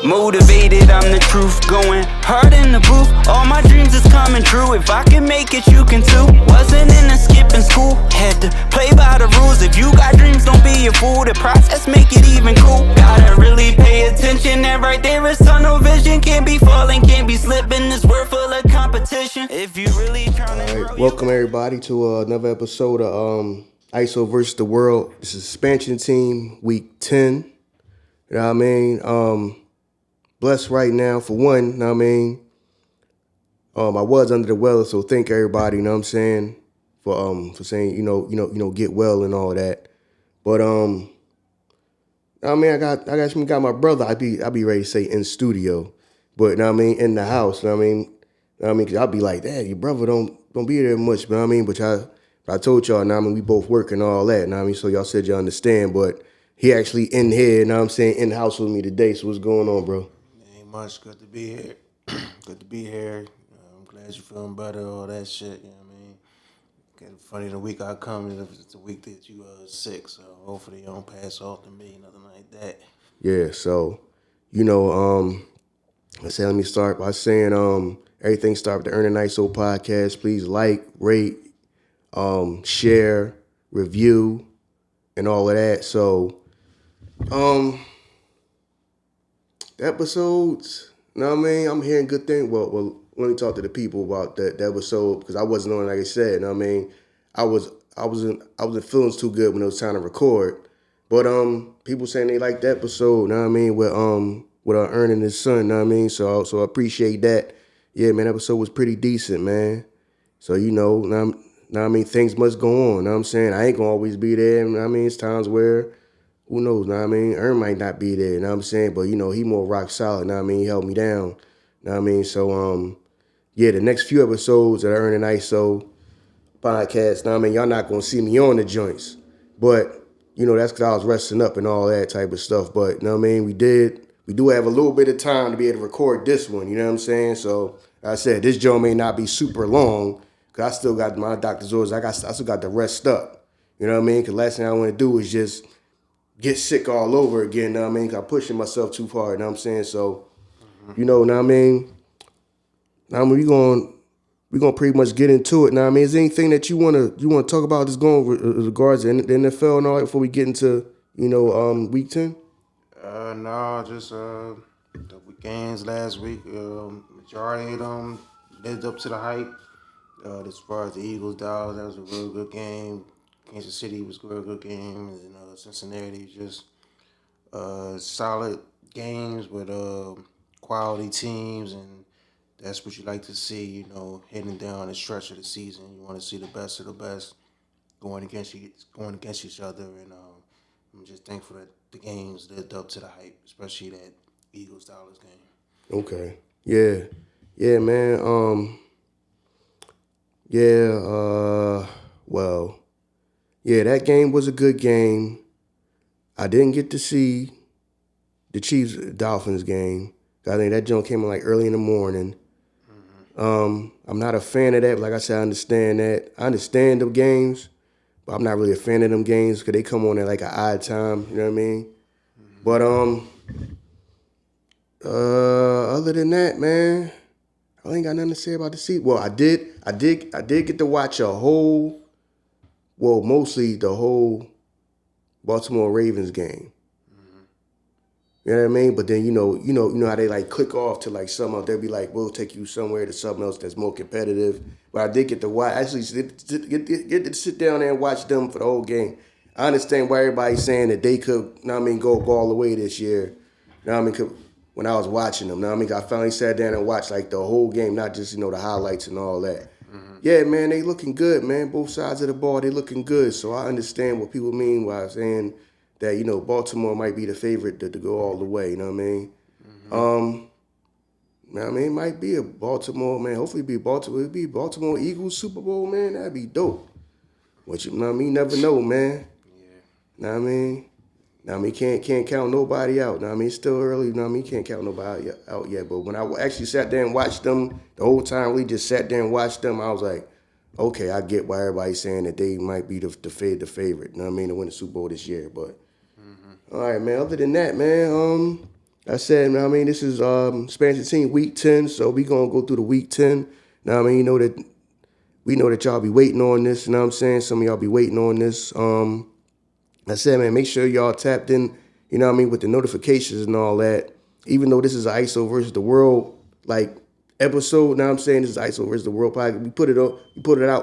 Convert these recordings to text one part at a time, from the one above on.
Motivated, I'm the truth. Going hard in the booth. All my dreams is coming true. If I can make it, you can too. Wasn't in a skipping school. Had to play by the rules. If you got dreams, don't be a fool. The process make it even cool. Gotta really pay attention. That right there is tunnel vision. Can't be falling, can't be slipping. This world full of competition. If you really trying to grow, welcome everybody to another episode of ISO versus the World. This is Expansion Team Week 10. You know what I mean? Blessed right now for one, you know what I mean? I was under the weather, so thank everybody, you know what I'm saying, for saying, you know, get well and all that. But I mean, I got my brother, I be ready to say in studio, but you know what I mean, in the house, you know what I mean, cause I'll be like, Dad, your brother don't be there much, you know what I mean? But I told y'all, you know what I mean, we both work and all that, you know what I mean? So y'all said you understand, but he actually in here, you know what I'm saying, in the house with me today. So what's going on, bro? Ain't much. Good to be here. Good to be here. I'm glad you're feeling better, all that shit, you know what I mean? Getting funny, the week I come, it's the week that you sick, so hopefully you don't pass off to me, nothing like that. Yeah, so, you know, let me start by saying everything start with the Earning ISO podcast. Please like, rate, share, review, and all of that. So, the episodes, you know what I mean? I'm hearing good things. Well, let me talk to the people about that episode because I wasn't on, like I said, you know what I mean? I wasn't feeling too good when it was time to record. But people saying they like the episode, you know what I mean, with Earning his son, you know what I mean? So I appreciate that. Yeah, man, episode was pretty decent, man. So you know what I mean, things must go on, you know what I'm saying? I ain't gonna always be there, you know what I mean? It's times where who knows, know what I mean? Ern might not be there, you know what I'm saying? But, you know, he more rock solid, know what I mean? He held me down, know what I mean? So, yeah, the next few episodes of the Earning ISO podcast, know what I mean? Y'all not going to see me on the joints. But, you know, that's because I was resting up and all that type of stuff. But, you know what I mean? We do have a little bit of time to be able to record this one, you know what I'm saying? So, like I said, this joint may not be super long because I still got my doctor's orders. I still got to rest up, you know what I mean? Because last thing I want to do is just get sick all over again, know what I mean? 'Cause I'm pushing myself too far, know what I'm saying? So, you know what I mean? Now, we gonna pretty much get into it. Now, I mean, is there anything that you wanna talk about that's going with regards to the NFL and all that before we get into, you know, week 10? No, just the games last week. Majority of them lived up to the hype. As far as the Eagles, Dallas, that was a real good game. Kansas City was a real good game, and Cincinnati just solid games with quality teams, and that's what you like to see. You know, heading down the stretch of the season, you want to see the best of the best going against each other, and I'm just thankful that the games lived up to the hype, especially that Eagles Dallas game. Okay, yeah, man. Well, yeah, that game was a good game. I didn't get to see the Chiefs-Dolphins game. I think that joint came in like early in the morning. I'm not a fan of that. Like I said, I understand that. I understand the games, but I'm not really a fan of them games because they come on at like an odd time. You know what I mean? But other than that, man, I ain't got nothing to say about the season. Well, I did get to watch mostly the whole Baltimore Ravens game. You know what I mean? But then you know how they like click off to like something else. They'll be like, we'll take you somewhere to something else that's more competitive. But I did get to watch. Actually, get to sit down there and watch them for the whole game. I understand why everybody's saying that they could, go all the way this year. When I was watching them, I finally sat down and watched like the whole game, not just the highlights and all that. Yeah, man, they looking good, man. Both sides of the ball, they looking good. So I understand what people mean by saying that, Baltimore might be the favorite to go all the way, you know what I mean? It might be a Baltimore, man. Hopefully it'd be Baltimore Eagles Super Bowl, man. That'd be dope. What you know what I mean? Never know, man. Yeah. Know what I mean? Can't count nobody out. Know what I mean? It's still early, can't count nobody out yet. But when I actually sat there and watched them, the whole time we just sat there and watched them, I was like, okay, I get why everybody's saying that they might be the favorite, you know what I mean, to win the Super Bowl this year. But all right, man. Other than that, man, I said, I mean, this is expansion team week 10, so we gonna go through the week 10. Now I mean, we know that y'all be waiting on this. You know what I'm saying? Some of y'all be waiting on this. I said, man, make sure y'all tapped in. You know what I mean, with the notifications and all that. Even though this is an ISO versus the world like episode, now I'm saying this is ISO versus the world podcast. We put it out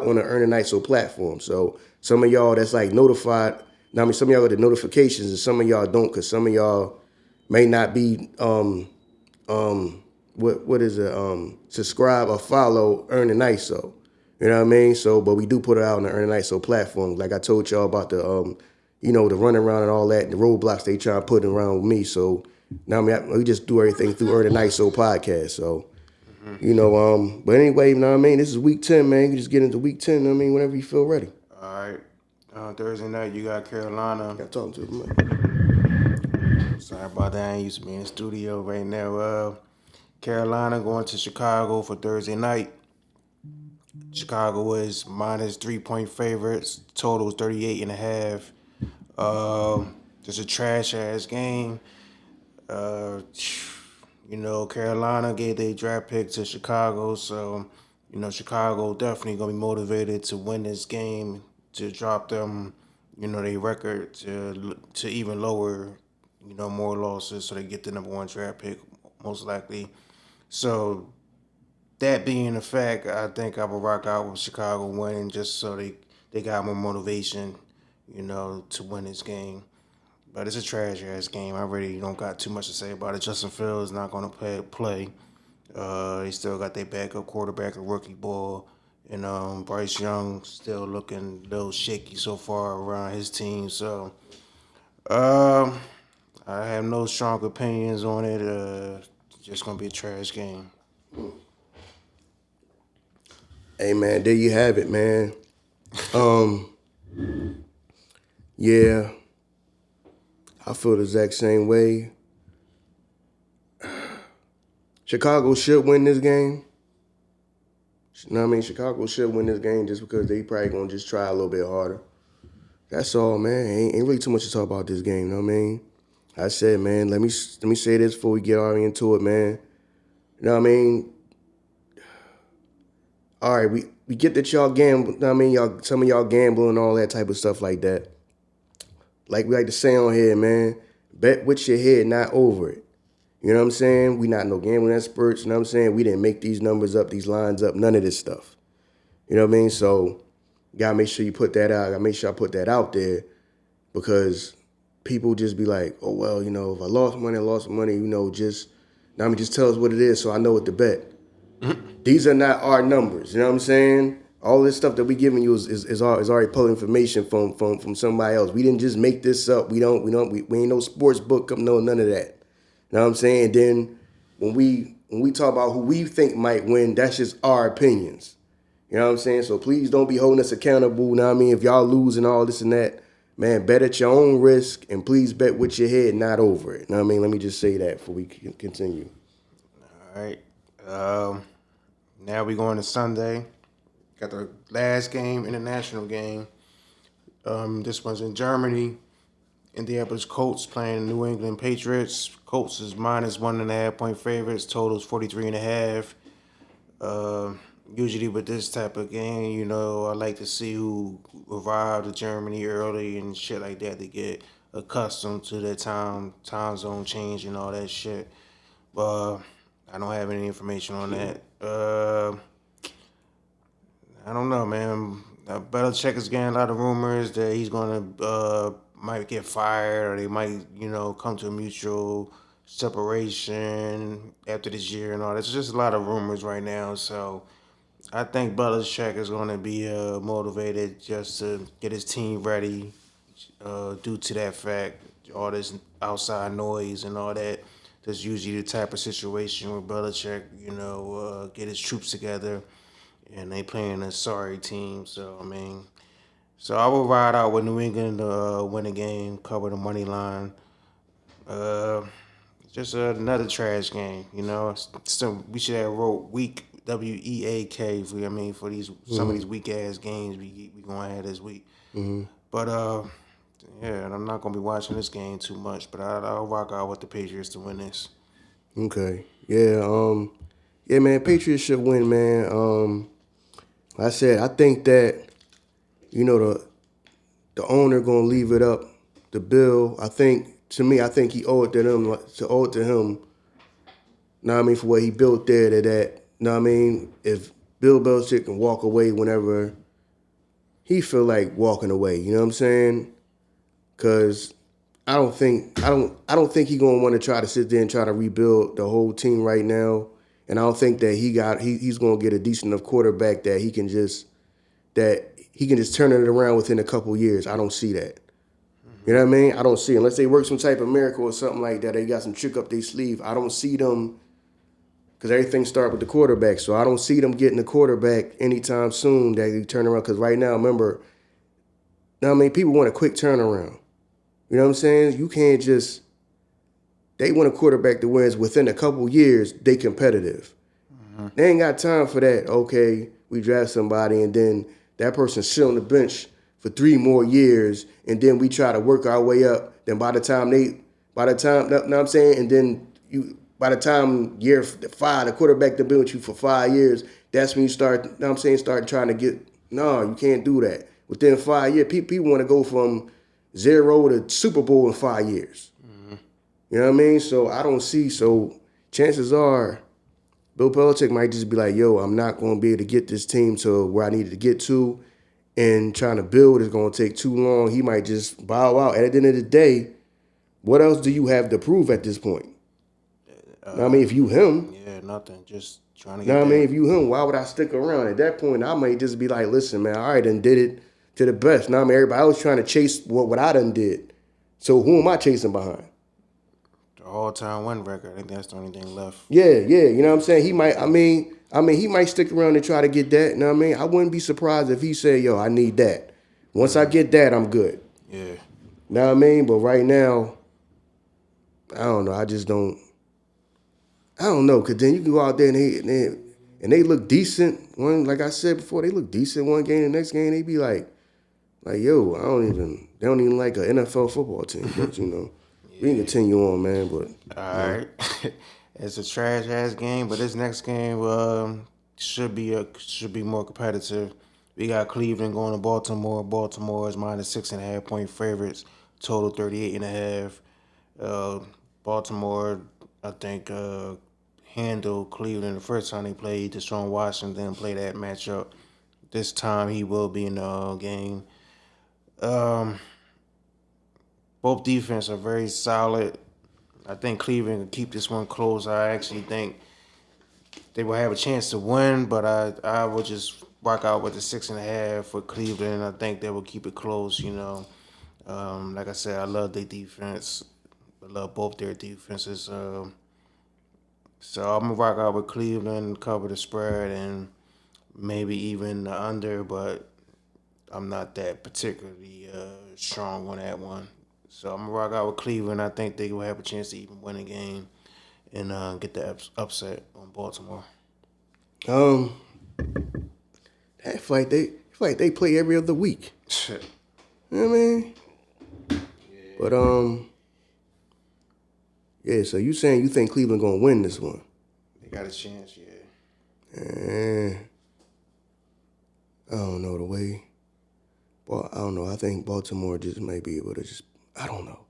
on the Earning ISO platform. So some of y'all that's like notified. Now I mean, some of y'all get the notifications and some of y'all don't, because some of y'all may not be what is it subscribe or follow Earning ISO. You know what I mean? So, but we do put it out on the Earning ISO platform. Like I told y'all about the the run around and all that, the roadblocks they try to put around with me. So now I mean, we just do everything through Earning ISO podcast. So but anyway, you know what I mean? This is week 10, man. You can just get into week 10. I mean, whenever you feel ready. All right. Thursday night, you got Carolina. Got talking to the mic. Sorry about that. I ain't used to be in the studio right now. Carolina going to Chicago for Thursday night. Chicago is minus 3-point favorites. Total is 38.5. Just a trash ass game. Carolina gave their draft pick to Chicago, so Chicago definitely gonna be motivated to win this game, to drop them, their record to even lower, more losses, so they get the number one draft pick most likely. So that being a fact, I think I will rock out with Chicago winning, just so they got more motivation, to win this game. But it's a trash-ass game. I really don't got too much to say about it. Justin Fields is not going to play. They still got their backup quarterback, a rookie ball. And Bryce Young still looking a little shaky so far around his team. So I have no strong opinions on it. It's just going to be a trash game. Hey, man, there you have it, man. Yeah. I feel the exact same way. Chicago should win this game. You know what I mean? Chicago should win this game just because they probably going to just try a little bit harder. That's all, man. Ain't really too much to talk about this game, you know what I mean? I said, man, let me say this before we get all into it, man. You know what I mean? All right, we get that y'all gamble, you know what I mean? Some of y'all gamble and all that type of stuff like that. Like we like to say on here, man, bet with your head, not over it. You know what I'm saying? We not no gambling experts, you know what I'm saying? We didn't make these numbers up, these lines up, none of this stuff. You know what I mean? So you gotta make sure you put that out. I gotta make sure I put that out there, because people just be like, oh, well, if I lost money, just tell us what it is so I know what to bet. These are not our numbers, you know what I'm saying? All this stuff that we giving you is already pulled information from somebody else. We didn't just make this up. We ain't no sports book, no none of that. You know what I'm saying? Then when we talk about who we think might win, that's just our opinions. You know what I'm saying? So please don't be holding us accountable. You know what I mean? If y'all lose and all this and that, man, bet at your own risk, and please bet with your head, not over it. You know what I mean? Let me just say that before we continue. All right. Now we going to Sunday. Got the last game, international game. This one's in Germany. Indianapolis Colts playing New England Patriots. Colts is minus 1.5-point favorites. Total is 43.5. Usually with this type of game, I like to see who arrived to Germany early and shit like that to get accustomed to their time zone change and all that shit. But I don't have any information on that. I don't know, man. Belichick is getting a lot of rumors that he's gonna might get fired, or they might, come to a mutual separation after this year and all that. It's just a lot of rumors right now. So I think Belichick is gonna be motivated just to get his team ready. Due to that fact, all this outside noise and all that. That's usually the type of situation where Belichick, get his troops together, and they playing a sorry team. So I will ride out with New England to win the game, cover the money line. Just another trash game, So we should have wrote week WEAK for these some of these weak ass games we gonna have this week. But yeah, and I'm not gonna be watching this game too much. But I'll rock out with the Patriots to win this. Okay. Yeah, man, Patriots should win, man. Like I said, I think that, the owner gonna leave it up to Bill. I think he owed it to them to owe it to him. Know what I mean, for what he built there to that. Know what I mean? If Bill Belichick can walk away whenever he feel like walking away, you know what I'm saying? Cause I don't think he gonna want to try to sit there and try to rebuild the whole team right now. And I don't think that he's gonna get a decent enough quarterback that he can just turn it around within a couple years. I don't see that. You know what I mean? I don't see it. Unless they work some type of miracle or something like that. They got some trick up their sleeve. I don't see them because everything starts with the quarterback. So I don't see them getting a quarterback anytime soon that they turn around. Because right now, remember, now I mean, people want a quick turnaround. You know what I'm saying? You can't just. They want a quarterback that wins within a couple years. They competitive. They ain't got time for that. Okay, we draft somebody and then that person sit on the bench for 3 more years, and then we try to work our way up. Then by the time, know what I'm saying, and then by the time year 5, the quarterback that been with you for 5 years, that's when you start. Know what I'm saying, start trying to get. No, you can't do that. Within 5 years, people want to go from 0 to Super Bowl in 5 years. You know what I mean? So I don't see. So chances are, Bill Belichick might just be like, yo, I'm not going to be able to get this team to where I needed to get to, and trying to build is going to take too long. He might just bow out. At the end of the day, what else do you have to prove at this point? Know what I mean, if you him, Yeah, nothing. Just trying to know get what I mean, that. if you him, why would I stick around? At that point, I might just be like, listen, man, all right, done did it to the best. Know what I mean, everybody else trying to chase what I done did. So who am I chasing behind? The all-time win record. I think that's the only thing left. Yeah, you know what I'm saying? He might, he might stick around and try to get that, you know what I mean? I wouldn't be surprised if he said, yo, I need that. Once I get that, I'm good. Yeah. You know what I mean? But right now, I don't know. I don't know, because then you can go out there and they look decent. Like I said before, they look decent one game, the next game, they be like, yo, they don't even like an NFL football team. But, we can continue on, man. But, All right. It's a trash ass game, but this next game should be more competitive. We got Cleveland going to Baltimore. Baltimore is -6.5 point favorites. Total 38.5. Baltimore, I think, handled Cleveland the first time they played. Deshaun Washington played that matchup. This time he will be in the game. Um, Both defense are very solid. I think Cleveland can keep this one close. I actually think they will have a chance to win, but I will just rock out with the 6.5 for Cleveland. I think they will keep it close. Like I said, I love their defense. I love both their defenses. So I'm gonna rock out with Cleveland, cover the spread, and maybe even the under. But I'm not that particularly strong on that one. So I'm gonna rock out with Cleveland. I think they will have a chance to even win a game and get the upset on Baltimore. um, that fight they play every other week. You know what I mean? But, yeah, so you saying you think Cleveland gonna win this one? They got a chance, yeah. I don't know the way. Well, I don't know. I think Baltimore just may be able to I don't know.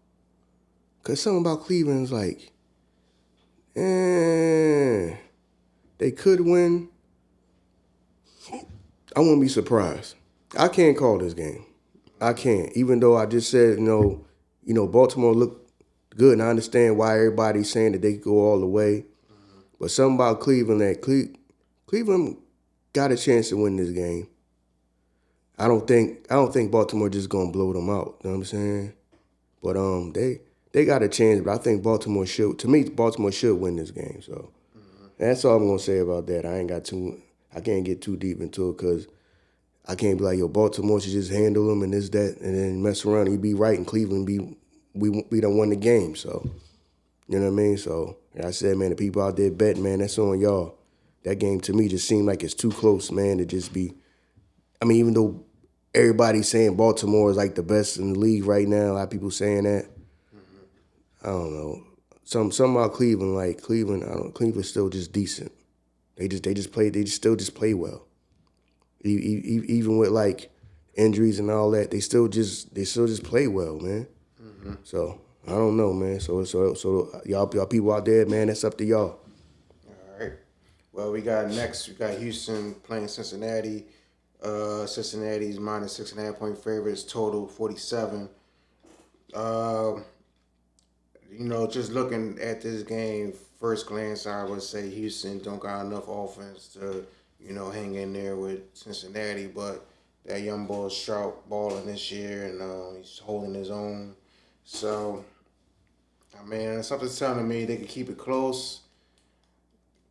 Because something about Cleveland is like, they could win. I wouldn't be surprised. I can't call this game. I can't. Even though I just said, Baltimore looked good, and I understand why everybody's saying that they could go all the way. But something about Cleveland Cleveland got a chance to win this game. I don't think Baltimore just gonna blow them out. You know what I'm saying? But they got a chance, but I think Baltimore should win this game. So that's all I'm gonna say about that. I can't get too deep into it because I can't be like, yo, Baltimore should just handle them and this, that, and then mess around. He'd be right, and Cleveland we done won the game. So you know what I mean? So like I said, man, the people out there betting, man, that's on y'all. That game to me just seemed like it's too close, man, to just be. I mean, even though everybody's saying Baltimore is like the best in the league right now, a lot of people saying that. I don't know. some about Cleveland, like Cleveland, I don't. Cleveland's still just decent. They still just play well. Even with like injuries and all that, they still just play well, man. So I don't know, man. So y'all people out there, man, that's up to y'all. All right. Well, we got Houston playing Cincinnati. Cincinnati's minus 6.5 point favorites. Total 47. Uh, just looking at this game, first glance, I would say Houston don't got enough offense to, hang in there with Cincinnati. But that young boy Stroud balling this year, and he's holding his own. So, I mean, something's telling me they can keep it close.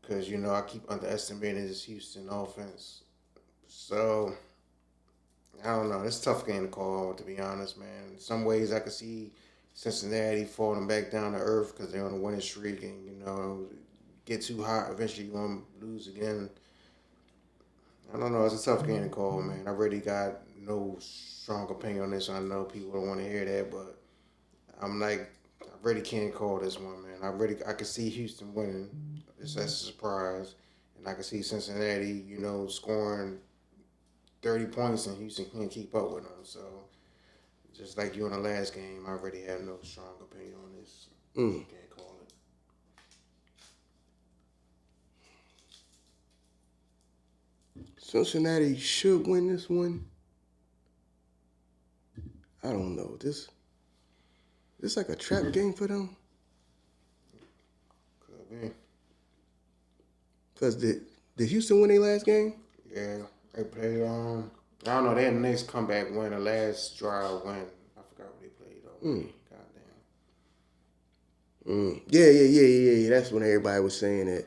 Because, I keep underestimating this Houston offense. So, I don't know. It's a tough game to call, to be honest, man. In some ways, I could see Cincinnati falling back down to earth because they're on a winning streak and, get too hot. Eventually, you're going to lose again. I don't know. It's a tough game to call, man. I really got no strong opinion on this. I know people don't want to hear that, but I'm like, I really can't call this one, man. I could see Houston winning. That's a surprise. And I could see Cincinnati, scoring 30 points and Houston can't keep up with them. So, just like you in the last game, I already have no strong opinion on this. Can't call it. Cincinnati should win this one. I don't know. This like a trap game for them. Could be. Cause did Houston win their last game? Yeah, they played. I don't know. They had the next comeback win, the last drive win. I forgot what they played though. Goddamn. Yeah. That's when everybody was saying that.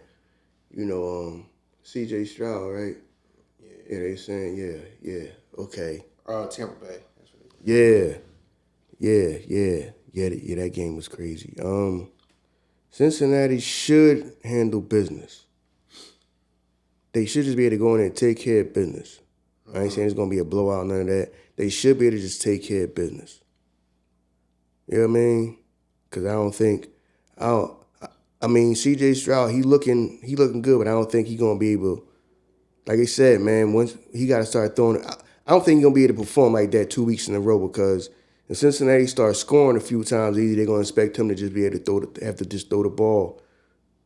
C.J. Stroud, right? Yeah, they saying yeah. Okay. Tampa Bay. That's what they played. Yeah. That game was crazy. Cincinnati should handle business. They should just be able to go in there and take care of business. I ain't saying it's going to be a blowout, none of that. They should be able to just take care of business. You know what I mean? Because C.J. Stroud, he looking good, but I don't think he's going to be able, like I said, man, once he got to start throwing, I don't think he's going to be able to perform like that 2 weeks in a row because if Cincinnati starts scoring a few times, either they're going to expect him to just be able to have to just throw the ball.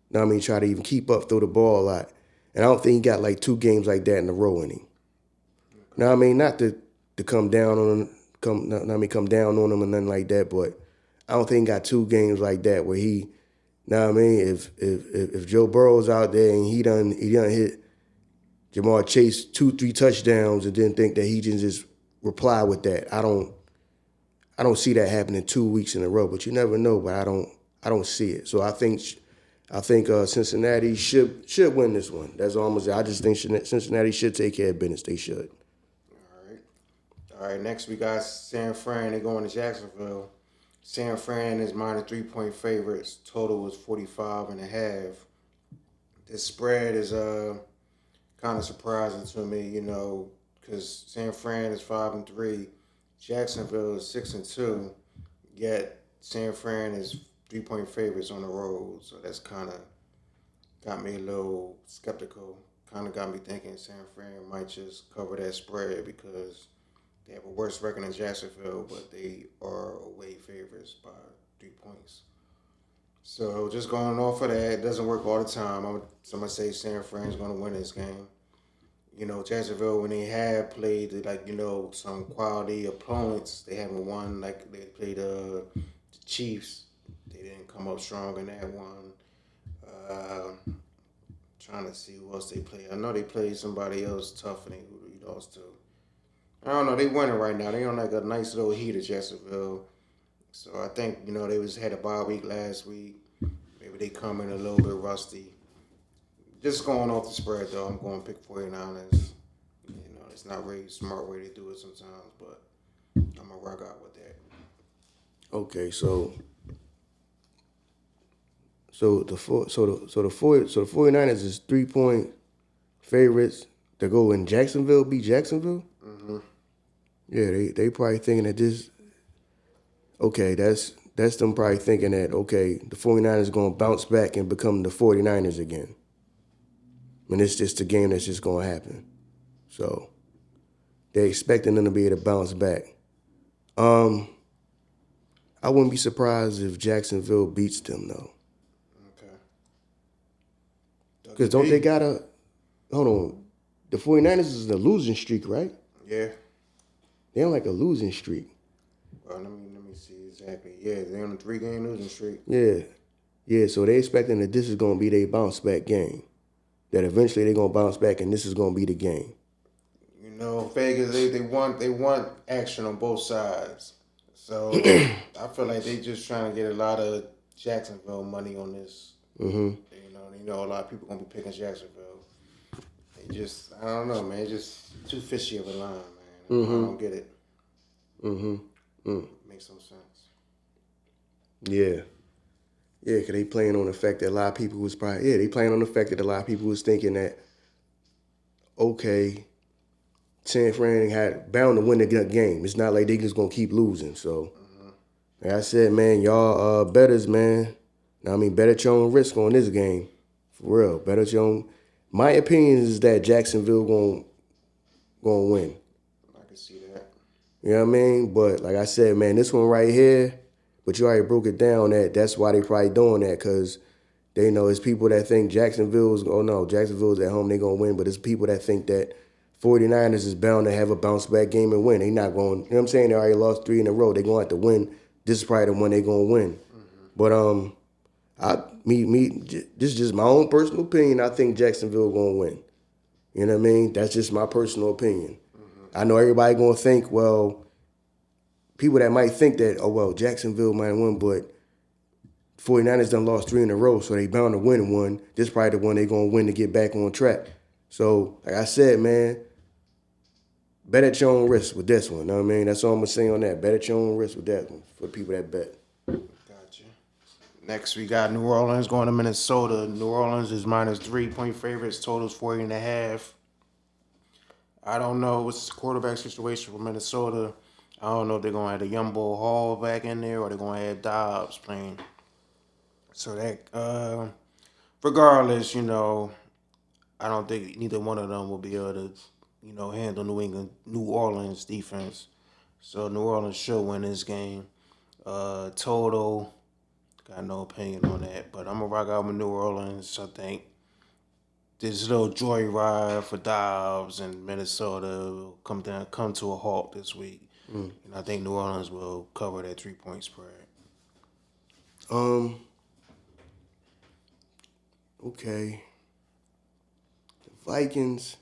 You know what I mean? Try to even keep up, throw the ball a lot. And I don't think he got like 2 games like that in a row in him. Now, I mean, not to come down on him, come down on him or nothing like that, but I don't think he got 2 games like that where he, now I mean, if Joe Burrow's out there and he done hit Jamar Chase 2-3 touchdowns and didn't think that he can just reply with that. I don't see that happening 2 weeks in a row, but you never know. But I don't see it. So I think Cincinnati should win this one. That's almost. I just think Cincinnati should take care of business. They should. All right. Next we got San Fran. They're going to Jacksonville. San Fran is minus 3-point favorites. Total is 45.5. This spread is kind of surprising to me, because San Fran is 5-3, Jacksonville is 6-2, yet San Fran is 3-point favorites on the road. So that's kind of got me a little skeptical. Kind of got me thinking San Fran might just cover that spread because they have a worse record than Jacksonville, but they are away favorites by 3 points. So just going off of that, it doesn't work all the time. I'm going to say San Fran's going to win this game. Jacksonville, when they have played, some quality opponents, they haven't won. Like, they played the Chiefs. They didn't come up strong in that one. Trying to see who else they played. I know they played somebody else tough and they lost to. I don't know. They winning right now. They on like a nice little heat at Jacksonville. So I think, they had a bye week last week. Maybe they come in a little bit rusty. Just going off the spread, though, I'm going to pick 49ers. It's not really a smart way to do it sometimes, but I'm going to rock out with that. Okay, so the 49ers is 3-point favorites to go in Jacksonville, beat Jacksonville? Mm-hmm. Yeah, they probably thinking that this. Okay, that's that's them probably thinking that, okay, the 49ers are going to bounce back and become the 49ers again. And it's just a game that's just going to happen. So they're expecting them to be able to bounce back. I wouldn't be surprised if Jacksonville beats them, though. Okay. Because don't they got a... Hold on. The 49ers is in a losing streak, right? Yeah. They're on like a losing streak. Well, let me see exactly. Yeah, they're on a 3-game losing streak. Yeah, so they expecting that this is going to be their bounce back game. That eventually they're going to bounce back and this is going to be the game. You know, Vegas, they want action on both sides. So I feel like they just trying to get a lot of Jacksonville money on this. Mm-hmm. You know, a lot of people gonna be picking Jacksonville. They just, I don't know, man. It's just too fishy of a line, man. Mm-hmm. I don't get it. Mm-hmm. Makes no sense. Yeah. Yeah, because they playing on the fact that a lot of people was probably, they playing on the fact that a lot of people was thinking that, okay, San Fran had bound to win the game. It's not like they just going to keep losing. So, like I said, man, y'all betters, man. I mean, bet at your own risk on this game. For real. Bet at your own. My opinion is that Jacksonville going to win. I can see that. You know what I mean? But like I said, man, this one right here, but you already broke it down that's why they probably doing that, because they know it's people that think Jacksonville's at home, they going to win, but it's people that think that 49ers is bound to have a bounce back game and win. They not going, you know what I'm saying? They already lost 3 in a row. They going to have to win. This is probably the one they going to win. But this is just my own personal opinion. I think Jacksonville going to win. You know what I mean? That's just my personal opinion. I know everybody going to think, well, people that might think that, oh, well, Jacksonville might win, but 49ers done lost 3 in a row, so they bound to win one. This is probably the one they going to win to get back on track. So, like I said, man, bet at your own risk with this one. You know what I mean? That's all I'm going to say on that. Bet at your own risk with that one for the people that bet. Gotcha. Next, we got New Orleans going to Minnesota. New Orleans is minus 3-point favorites. Total's 40.5. I don't know what's the quarterback situation for Minnesota. I don't know if they're going to have a Yumbo Hall back in there or they're going to have Dobbs playing. So that, regardless, you know, I don't think neither one of them will be able to, you know, handle New Orleans defense. So New Orleans should win this game. Total, got no opinion on that, but I'm gonna rock out with New Orleans. I think this little joyride for Dobbs and Minnesota will come to a halt this week, and I think New Orleans will cover that 3-point spread. Okay. The Vikings.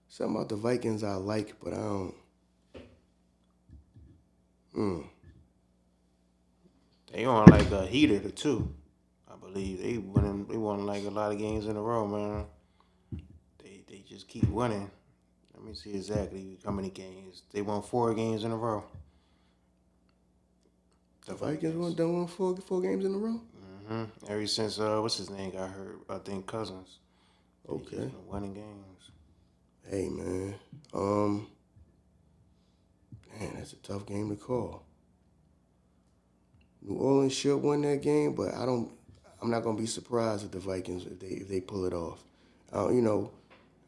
Something about the Vikings I like, but I don't. They on like a heater too. I believe they won like a lot of games in a row, man. They just keep winning. Let me see exactly how many games. They won 4 games in a row. The Vikings done won 4 games in a row? Ever since what's his name got hurt, I think Cousins. Okay. They just been winning games. Hey man. Man, that's a tough game to call. New Orleans should win that game, but I'm not gonna be surprised if the Vikings if they pull it off. You know,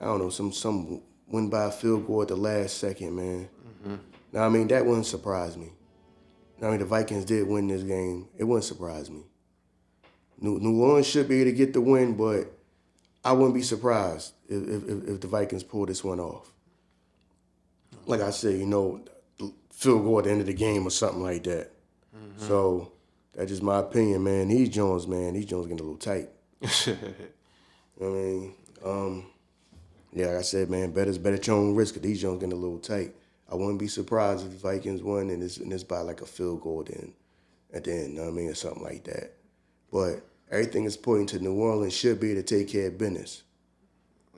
I don't know, some win by a field goal at the last second, man. Now I mean that wouldn't surprise me. I mean the Vikings did win this game. It wouldn't surprise me. New Orleans should be able to get the win, but I wouldn't be surprised if the Vikings pull this one off. Like I said, you know, field goal at the end of the game or something like that. So that's just my opinion, man. These Jones getting a little tight. You know what I mean? Yeah, like I said, man, bet at your own risk. These Jones getting a little tight. I wouldn't be surprised if the Vikings won and it's by like a field goal at the end, you know what I mean, or something like that. But everything is pointing to New Orleans should be to take care of business.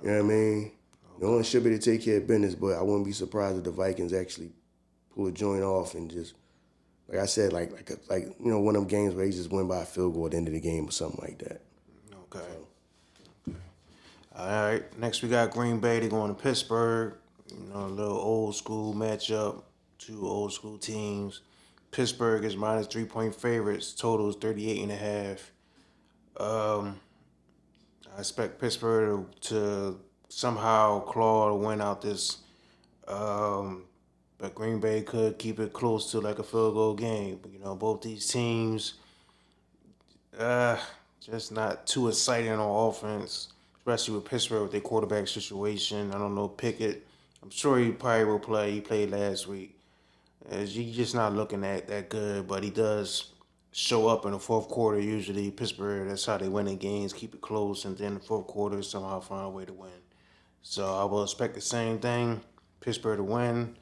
You know what I mean? New Orleans should be to take care of business, but I wouldn't be surprised if the Vikings actually pull a joint off and just, like I said, like you know, one of them games where they just win by a field goal at the end of the game or something like that. Okay. All right. Next, we got Green Bay. They're going to Pittsburgh. You know, a little old school matchup. 2 old school teams. Pittsburgh is minus 3-point favorites. Total is 38.5. I expect Pittsburgh to somehow claw a win out this. But Green Bay could keep it close to like a field goal game. Both these teams, uh, just not too exciting on offense, especially with Pittsburgh with their quarterback situation. I don't know Pickett. I'm sure he probably will play. He played last week. He's just not looking that good, but he does show up in the fourth quarter usually. Pittsburgh, that's how they win the games, keep it close, and then the fourth quarter somehow find a way to win. So I will expect the same thing, Pittsburgh to win.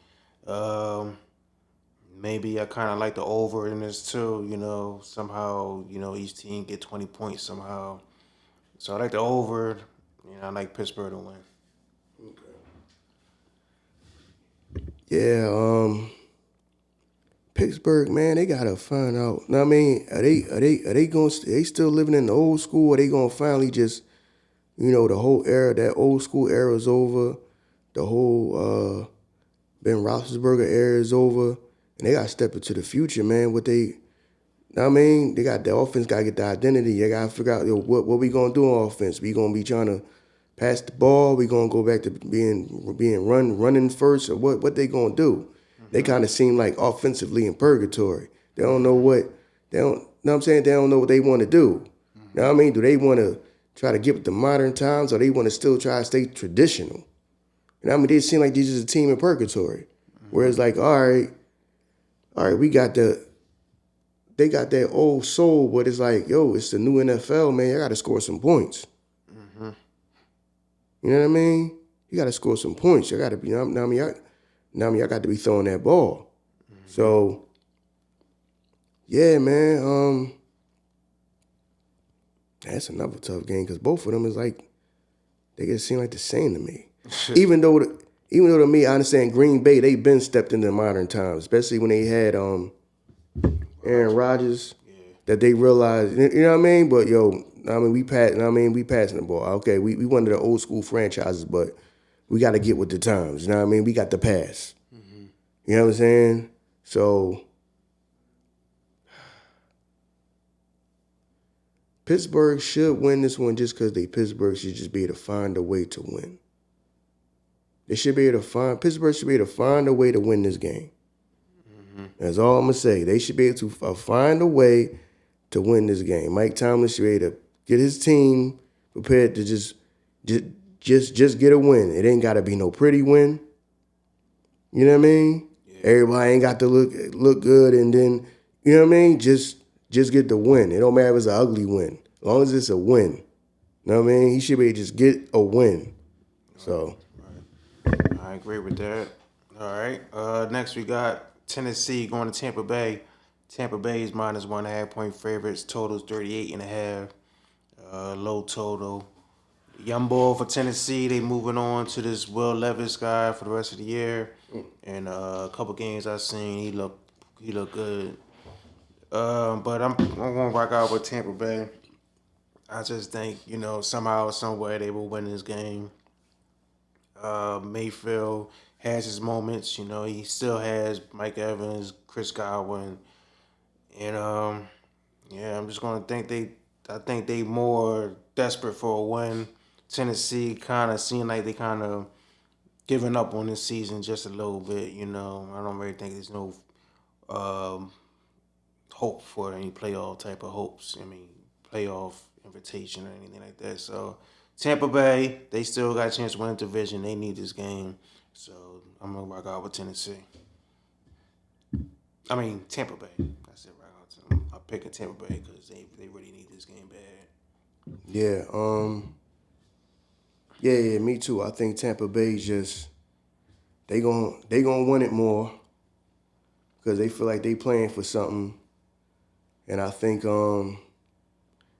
Maybe I kind of like the over in this too. Somehow each team get 20 points somehow. So I like the over. I like Pittsburgh to win. Yeah, Pittsburgh, man, they gotta find out. Know what I mean, they still living in the old school, or they gonna finally just, the whole era, that old school era is over. The whole Ben Roethlisberger era is over, and they gotta step into the future, man. Know what I mean, they got the offense, gotta get the identity. They gotta figure out what we gonna do on offense. We gonna be trying to pass the ball. We gonna go back to being running first, or what they gonna do? They kind of seem like offensively in purgatory. They don't know know what I'm saying? They don't know what they want to do. You know what I mean? Do they want to try to get with the modern times, or they want to still try to stay traditional? You know what I mean? They seem like they're just a team in purgatory. Whereas like, all right, they got that old soul, but it's like, yo, it's the new NFL, man. I got to score some points. You know what I mean? You got to score some points. You got to be, I got to be throwing that ball. So, yeah, man. That's another tough game because both of them is like, they just seem like the same to me. Even though to me, I understand Green Bay, they been stepped into modern times, especially when they had Aaron Rodgers, that they realized, you know what I mean? But we passing the ball. Okay, we one of the old school franchises, but we got to get with the times. You know what I mean? We got the pass. You know what I'm saying? So Pittsburgh should win this one just because Pittsburgh should just be able to find a way to win. Pittsburgh should be able to find a way to win this game. That's all I'm going to say. They should be able to find a way to win this game. Mike Tomlin should be able to get his team prepared to just get a win. It ain't got to be no pretty win. You know what I mean? Yeah. Everybody ain't got to look good, and then, you know what I mean? Just get the win. It don't matter if it's an ugly win. As long as it's a win. You know what I mean? He should be able to just get a win. So. Right. I agree with that. All right. Next we got Tennessee going to Tampa Bay. Tampa Bay is minus 1.5 point favorites. Total is 38.5. Low total. Young ball for Tennessee. They moving on to this Will Levis guy for the rest of the year. And a couple games I've seen, he look good. But I'm gonna rock out with Tampa Bay. I just think somehow, somewhere they will win this game. Mayfield has his moments. He still has Mike Evans, Chris Godwin, and I'm just gonna think I think they more desperate for a win. Tennessee kind of seem like they kind of giving up on this season just a little bit. I don't really think there's no hope for any playoff type of hopes. Playoff invitation or anything like that. So Tampa Bay, they still got a chance to win the division. They need this game. So I'm going to rock out with Tennessee. Tampa Bay. I said rock out. I'm picking Tampa Bay because they really need this game bad. Yeah. Yeah, me too. I think Tampa Bay they gonna win it more because they feel like they playing for something. And I think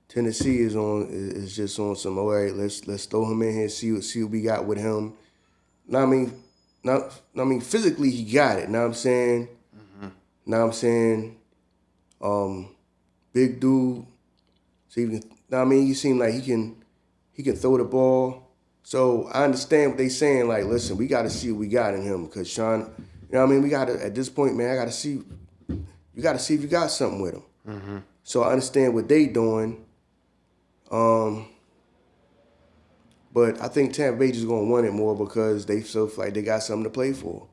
Tennessee is just on some, all right, let's throw him in here, see what we got with him. Physically he got it. Know what I'm saying? Know what I'm saying? Big dude. So he seemed like he can throw the ball. So I understand what they saying. Like, listen, we got to see what we got in him because Sean. We got to at this point, man. I got to see. You you got to see if you got something with them. So I understand what they doing. But I think Tampa Bay just gonna want it more because they feel like they got something to play for.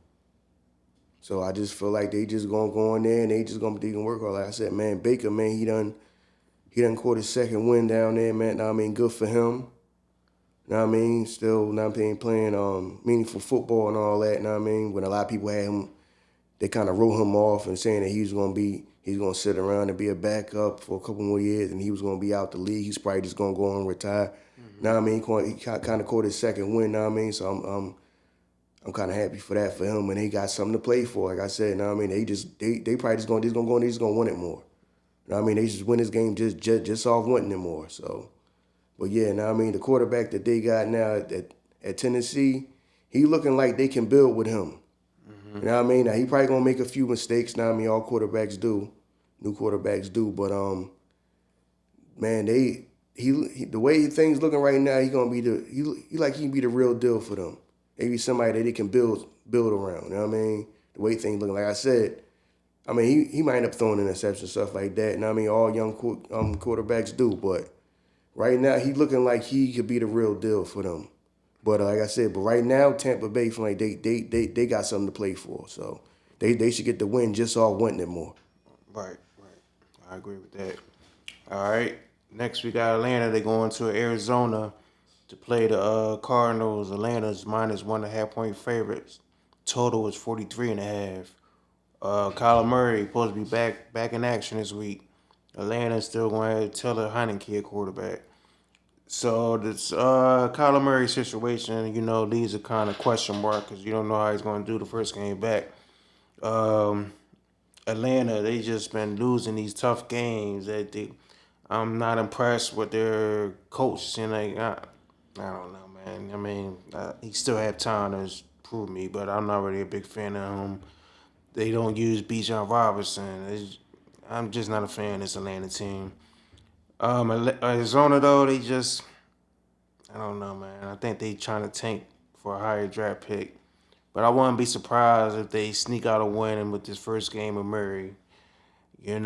So I just feel like they just gonna go in there and they gonna work hard. Like I said, man, Baker, man, he done caught his second win down there, man. Know what I mean, good for him. Know what I mean, still, know what I mean, playing meaningful football and all that. Know what I mean, when a lot of people had him, they kind of wrote him off and saying that he's gonna sit around and be a backup for a couple more years and he was gonna be out the league. He's probably just gonna go on and retire. Know what I mean, he kind of caught his second win. Know what I mean, so I'm kind of happy for that for him, and they got something to play for. Like I said, know what I mean, they probably just gonna go and they just gonna want it more. Know what I mean, they just win this game just off wanting it more. So, but yeah, know what I mean, the quarterback that they got now at Tennessee, he looking like they can build with him. You know what I mean? Now he probably gonna make a few mistakes. Now I mean, all quarterbacks do, new quarterbacks do. But man, the way things looking right now, he gonna be he can be the real deal for them. Maybe somebody that they can build around. You know what I mean? The way things looking, like I said, I mean he might end up throwing interceptions stuff like that. You know what I mean? All young quarterbacks do, but right now he looking like he could be the real deal for them. But like I said, but right now Tampa Bay feel like they got something to play for, so they should get the win just off wanting it more. Right. I agree with that. All right. Next we got Atlanta. They going to Arizona to play the Cardinals. Atlanta's minus 1.5 point favorites. Total is 43.5. Kyler Murray supposed to be back in action this week. Atlanta's still going to have Taylor Heineke quarterback. So this Kyler Murray situation, leaves a kind of question mark because you don't know how he's going to do the first game back. Atlanta, they just been losing these tough games. I'm not impressed with their coach. And I don't know, man. I mean, he still have time to prove me, but I'm not really a big fan of him. They don't use Bijan Robinson. I'm just not a fan of this Atlanta team. Arizona though, I don't know, man. I think they trying to tank for a higher draft pick. But I wouldn't be surprised if they sneak out a win with this first game of Murray. Yeah,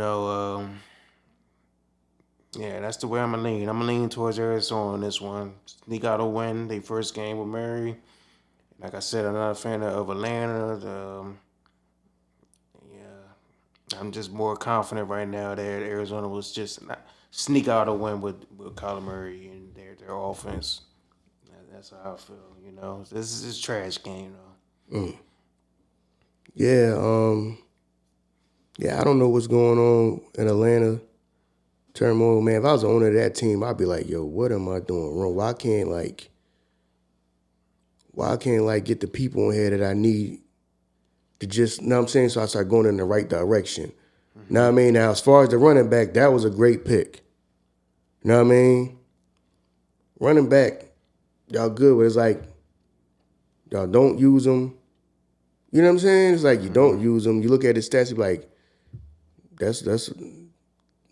that's the way I'm going to lean. I'm going to lean towards Arizona on this one. Sneak out a win, their first game with Murray. Like I said, I'm not a fan of Atlanta. I'm just more confident right now that Arizona was just not sneak out a win with Kyler Murray and their offense. That's how I feel, This is a trash game, though. Yeah, I don't know what's going on in Atlanta. Turmoil, man. If I was the owner of that team, I'd be like, yo, what am I doing wrong? Why can't get the people in here that I need to just, you know what I'm saying? So I start going in the right direction. You know what I mean? Now, as far as the running back, that was a great pick. You know what I mean? Running back, y'all good, but it's like, y'all don't use them. You know what I'm saying? It's like you don't use them. You look at his stats, you be like, that's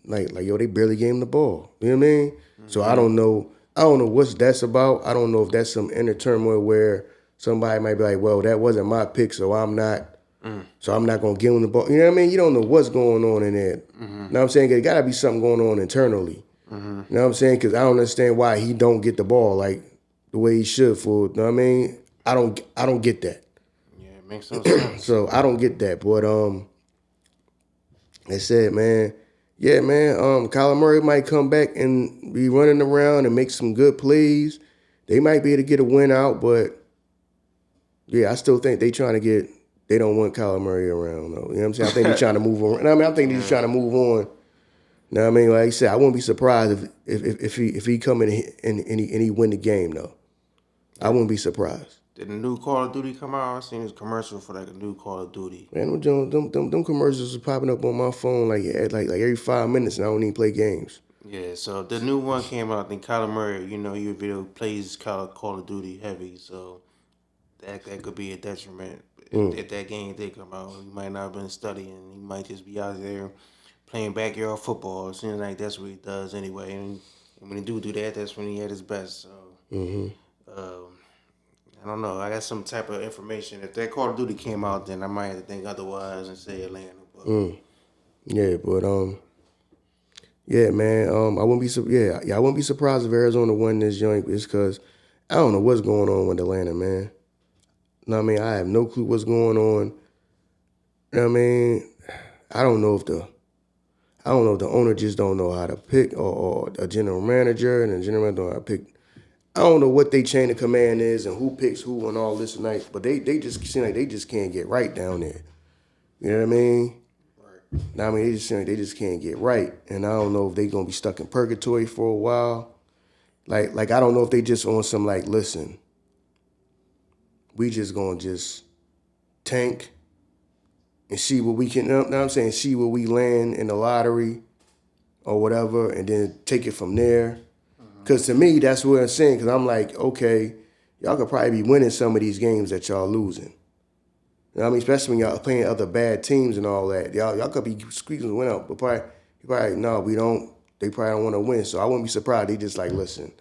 like yo, they barely gave him the ball. You know what I mean? So I don't know what that's about. I don't know if that's some inner turmoil where somebody might be like, well, that wasn't my pick, so I'm not gonna give him the ball. You know what I mean? You don't know what's going on in there. You know what I'm saying? There gotta be something going on internally. You know what I'm saying? Because I don't understand why he don't get the ball like the way he should. You know what I mean? I don't get that. Yeah, it makes no sense. So I don't get that. But they said, man, yeah, man, Kyler Murray might come back and be running around and make some good plays. They might be able to get a win out, but yeah, I still think they don't want Kyler Murray around though. You know what I'm saying? I think they're trying to move on. I mean, I think they're just trying to move on. You know what I mean? Like I said, I wouldn't be surprised if he come in and he win the game though. I wouldn't be surprised. Did the new Call of Duty come out? I seen this commercial for like a new Call of Duty. Man, them commercials are popping up on my phone like every 5 minutes, and I don't even play games. Yeah, so the new one came out. I think Kyler Murray, your video plays Call of Duty heavy, so that could be a detriment. If that game did come out, he might not have been studying. He might just be out there playing backyard football. It seems like that's what he does anyway. And when he do that, that's when he at his best. So, I don't know. I got some type of information. If that Call of Duty came out, then I might have to think otherwise and say Atlanta. But Yeah, but yeah, man. I wouldn't be I wouldn't be surprised if Arizona won this joint. It's because I don't know what's going on with Atlanta, man. You know what I mean? I have no clue what's going on. You know what I mean? I don't know if the I don't know if the owner just don't know how to pick or a general manager and the general manager don't know how to pick. I don't know what they chain of command is and who picks who and all this tonight, but they just seem like they just can't get right down there. You know what I mean? Right. Now, I mean, they just seem like they just can't get right, and I don't know if they gonna be stuck in purgatory for a while. Like I don't know if they just on some like, listen, we just gonna just tank and see what we can. Know what I'm saying? See where we land in the lottery or whatever, and then take it from there. Because to me, that's what I'm saying. Because I'm like, okay, y'all could probably be winning some of these games that y'all losing. You know what I mean? Especially when y'all playing other bad teams and all that. Y'all could be squeaking the win out, but probably no, we don't. They probably don't want to win. So I wouldn't be surprised. They just like, listen,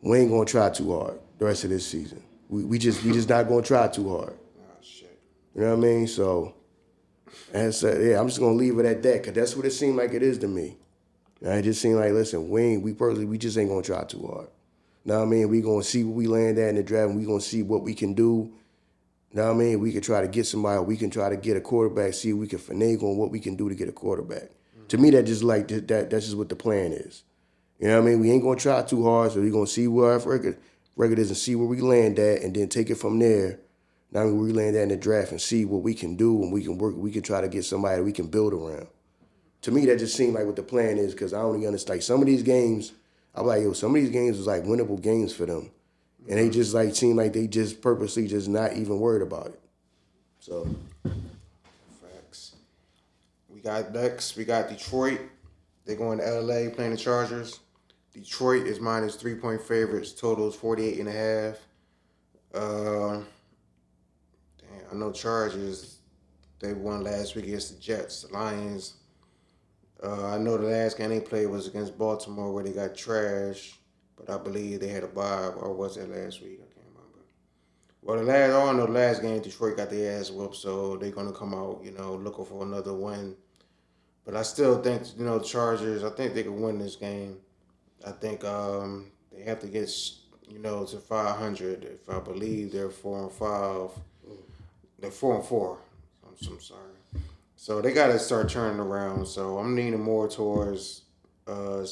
we ain't gonna try too hard the rest of this season. We just not gonna try too hard. Oh shit. You know what I mean? So, and so yeah, I'm just gonna leave it at that because that's what it seemed like it is to me. And it just seemed like, listen, we just ain't gonna try too hard. Know what I mean? We gonna see what we land at in the draft, and we gonna see what we can do. Know what I mean? We can try to get somebody, we can try to get a quarterback, see if we can finagle on what we can do to get a quarterback. To me, that just like that's just what the plan is. You know what I mean? We ain't gonna try too hard, so we gonna see where our record is and see where we land at, and then take it from there. Now we land at in the draft and see what we can do, and we can work. We can try to get somebody we can build around. To me, that just seemed like what the plan is because I only understand like some of these games. I'm like, yo, some of these games was like winnable games for them, and they just like seem like they just purposely just not even worried about it. So Facts. We got Detroit. They're going to LA playing the Chargers. Detroit is minus 3-point favorites. Total is 48.5. I know Chargers. They won last week against the Jets. The Lions. I know the last game they played was against Baltimore where they got trashed, but I believe they had a bye, or was that last week? I can't remember. Well, I know the last game Detroit got their ass whooped, so they're gonna come out, looking for another win. But I still think, the Chargers. I think they can win this game. I think they have to get, to 500. If I believe they're 4-5, they're 4-4. I'm sorry. So they got to start turning around. So I'm leaning more towards uh,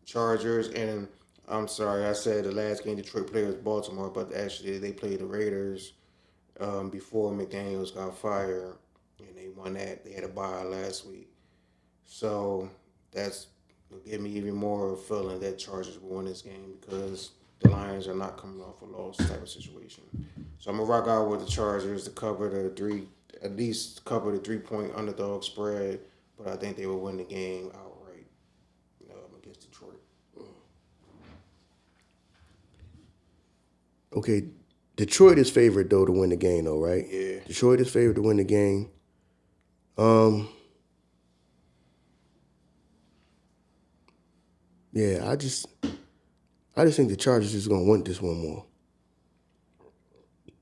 Chargers. And I'm sorry, I said the last game Detroit played was Baltimore, but actually they played the Raiders before McDaniels got fired, and they won that. They had a bye last week. So that's will give me even more feeling that Chargers will win this game because the Lions are not coming off a loss type of situation. So I'm gonna rock out with the Chargers to cover at least cover the 3-point underdog spread. But I think they will win the game outright against Detroit. okay, Detroit is favored though to win the game though, right? Yeah. Detroit is favored to win the game. Yeah, I just think the Chargers is gonna want this one more.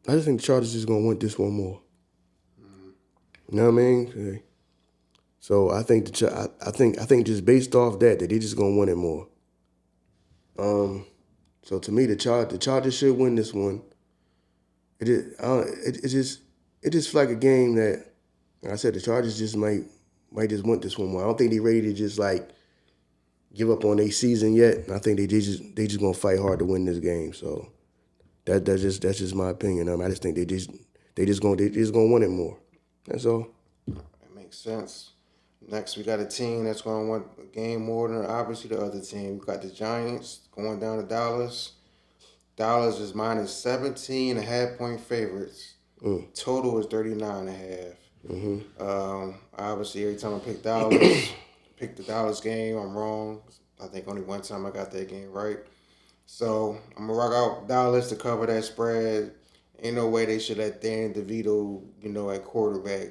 I just think the Chargers is gonna want this one more. You know what I mean? Okay. So I think I think just based off that they just gonna want it more. So to me, the Chargers should win this one. It is, it just feel like a game that, like I said, the Chargers just might just want this one more. I don't think they ready to just like give up on their season yet. I think they just gonna fight hard to win this game. So that's just my opinion. I just think they just gonna want it more. That's all. That makes sense. Next, we got a team that's going to want a game more than obviously the other team. We got the Giants going down to Dallas. Dallas is minus 17.5-point favorites. Total is 39.5. Obviously, every time I pick Dallas, pick the Dallas game, I'm wrong. I think only one time I got that game right. So I'm gonna rock out Dallas to cover that spread. Ain't no way they should let Dan DeVito, at quarterback,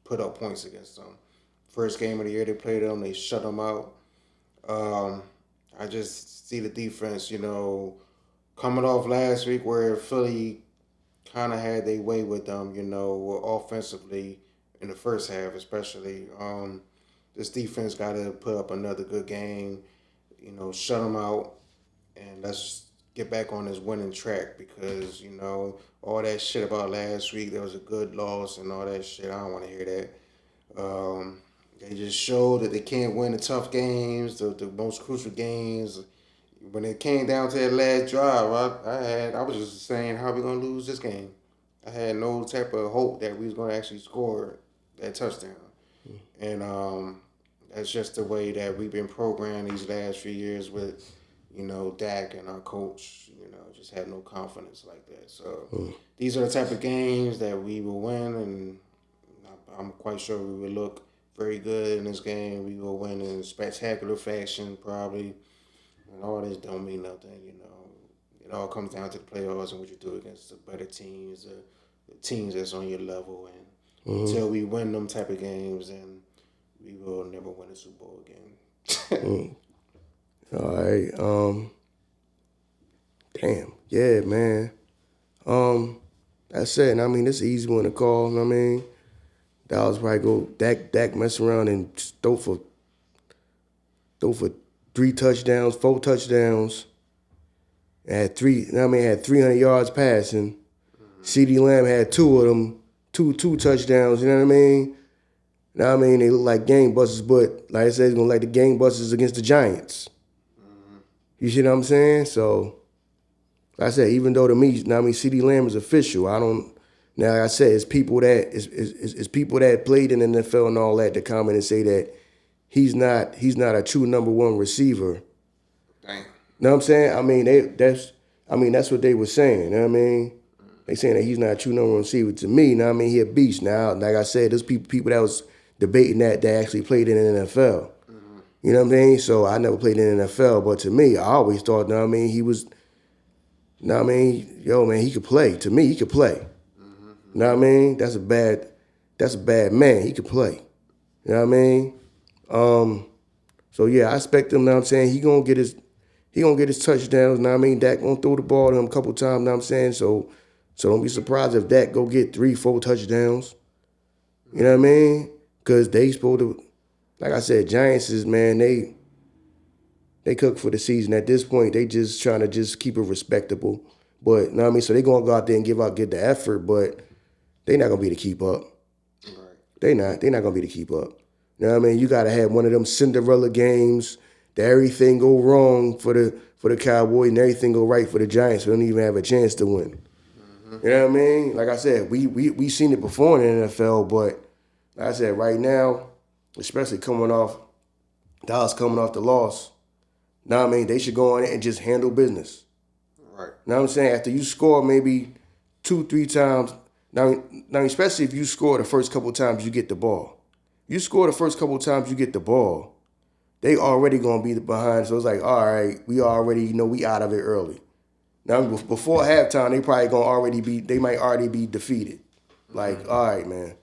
put up points against them. First game of the year they played them, they shut them out. I just see the defense, coming off last week where Philly kind of had their way with them, offensively. in the first half, especially. This defense got to put up another good game. Shut them out, and let's get back on this winning track because all that shit about last week. There was a good loss and all that shit. I don't want to hear that. They just showed that they can't win the tough games, the most crucial games. When it came down to that last drive, I was just saying how we gonna lose this game. I had no type of hope that we was gonna actually score that touchdown, and that's just the way that we've been programmed these last few years with, Dak and our coach. Just have no confidence like that. So these are the type of games that we will win, and I'm quite sure we will look very good in this game. We will win in spectacular fashion, probably. And all this don't mean nothing. It all comes down to the playoffs and what you do against the better teams, the teams that's on your level. And until we win them type of games, then we will never win a Super Bowl again. All right. Damn. Yeah, man. That's it. I mean, it's an easy one to call. I mean, Dallas probably go Dak mess around and throw for 3 touchdowns, 4 touchdowns. Had 300 yards passing. CeeDee Lamb had 2 of them, two touchdowns. You know what I mean? Now I mean they look like gangbusters, but like I said, it's gonna like the gangbusters against the Giants. You see what I'm saying? So, like I said, even though to me, CeeDee Lamb is official. I don't. Now, like I said, it's people that played in the NFL and all that comment and say that he's not a true number 1 receiver. Dang. You know what I'm saying? I mean, that's what they were saying. You know what I mean? They saying that he's not a true number 1 receiver. To me, now I mean, he a beast. Now, like I said, there's people that was debating that actually played in the NFL. You know what I mean? So I never played in the NFL, but to me, I always thought, you know what I mean, he was, you know what I mean, yo, man, he could play. To me, he could play. You know what I mean? That's a bad man. He could play. You know what I mean? So yeah, I expect him, you know what I'm saying, he gonna get his touchdowns, you know what I mean? Dak gonna throw the ball to him a couple times, you know what I'm saying? So don't be surprised if Dak go get 3, 4 touchdowns. You know what I mean? Because they supposed to, like I said, Giants is, man, they cook for the season. At this point, they just trying to just keep it respectable. But, you know what I mean? So they gonna go out there and get the effort, but they not gonna be able to keep up. Right. They not gonna be able to keep up. You know what I mean? You gotta have one of them Cinderella games that everything go wrong for the Cowboys and everything go right for the Giants. So they don't even have a chance to win. You know what I mean? Like I said, we seen it before in the NFL, but like I said, right now, especially Dallas coming off the loss, now I mean they should go on and just handle business. Right. Now I'm saying after you score maybe 2, 3 times, now especially if you score the first couple times you get the ball. You score the first couple times you get the ball, they already gonna be behind. So it's like, all right, we already we out of it early. Now before halftime, they might already be defeated. Like, all right, man.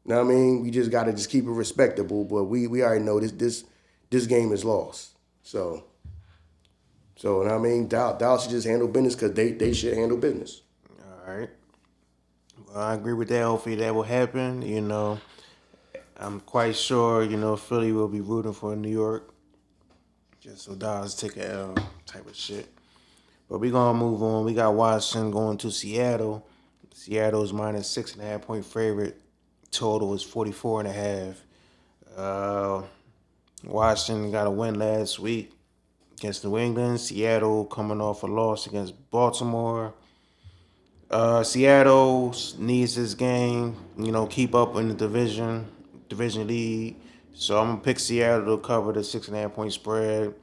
Know what I mean? We just gotta just keep it respectable, but we already know this game is lost. So know what I mean? Dallas should just handle business because they should handle business. All right. Well, I agree with that. Hopefully that will happen. I'm quite sure, Philly will be rooting for New York. Just so Dallas take a L type of shit. But we're going to move on. We got Washington going to Seattle. Seattle's minus 6.5 point favorite. Total is 44.5. Washington got a win last week against New England. Seattle coming off a loss against Baltimore. Seattle needs this game, keep up in the division lead. So I'm gonna pick Seattle to cover the 6.5 point spread.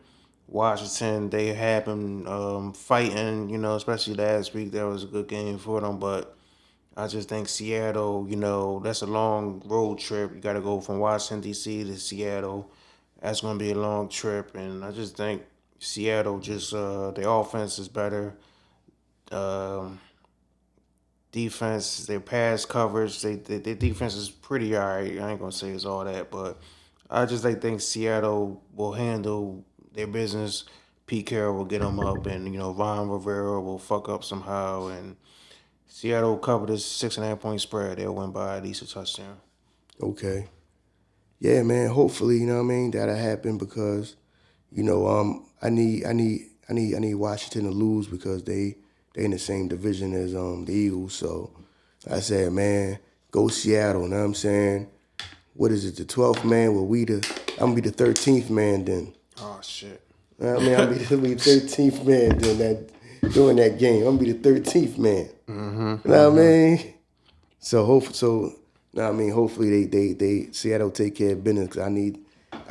Washington, they have been fighting, especially last week. That was a good game for them, but I just think Seattle, that's a long road trip. You got to go from Washington, D.C. to Seattle. That's going to be a long trip, and I just think Seattle their offense is better. Defense, their pass coverage, their defense is pretty all right. I ain't going to say it's all that, but I just think Seattle will handle their business. Pete Carroll will get them up, and, Ron Rivera will fuck up somehow, and Seattle will cover this 6.5 point spread. They'll win by at least a touchdown. Okay. Yeah, man. Hopefully, you know what I mean, that'll happen because, I need Washington to lose because they in the same division as the Eagles. So I said, man, go Seattle. You know what I'm saying? What is it? The 12th man? Well, I'm gonna be the 13th man then. Oh shit. I mean, I'm gonna be the 13th man during that game. I'm gonna be the 13th man. You know what I mean? So hopefully they Seattle take care of business. Cause I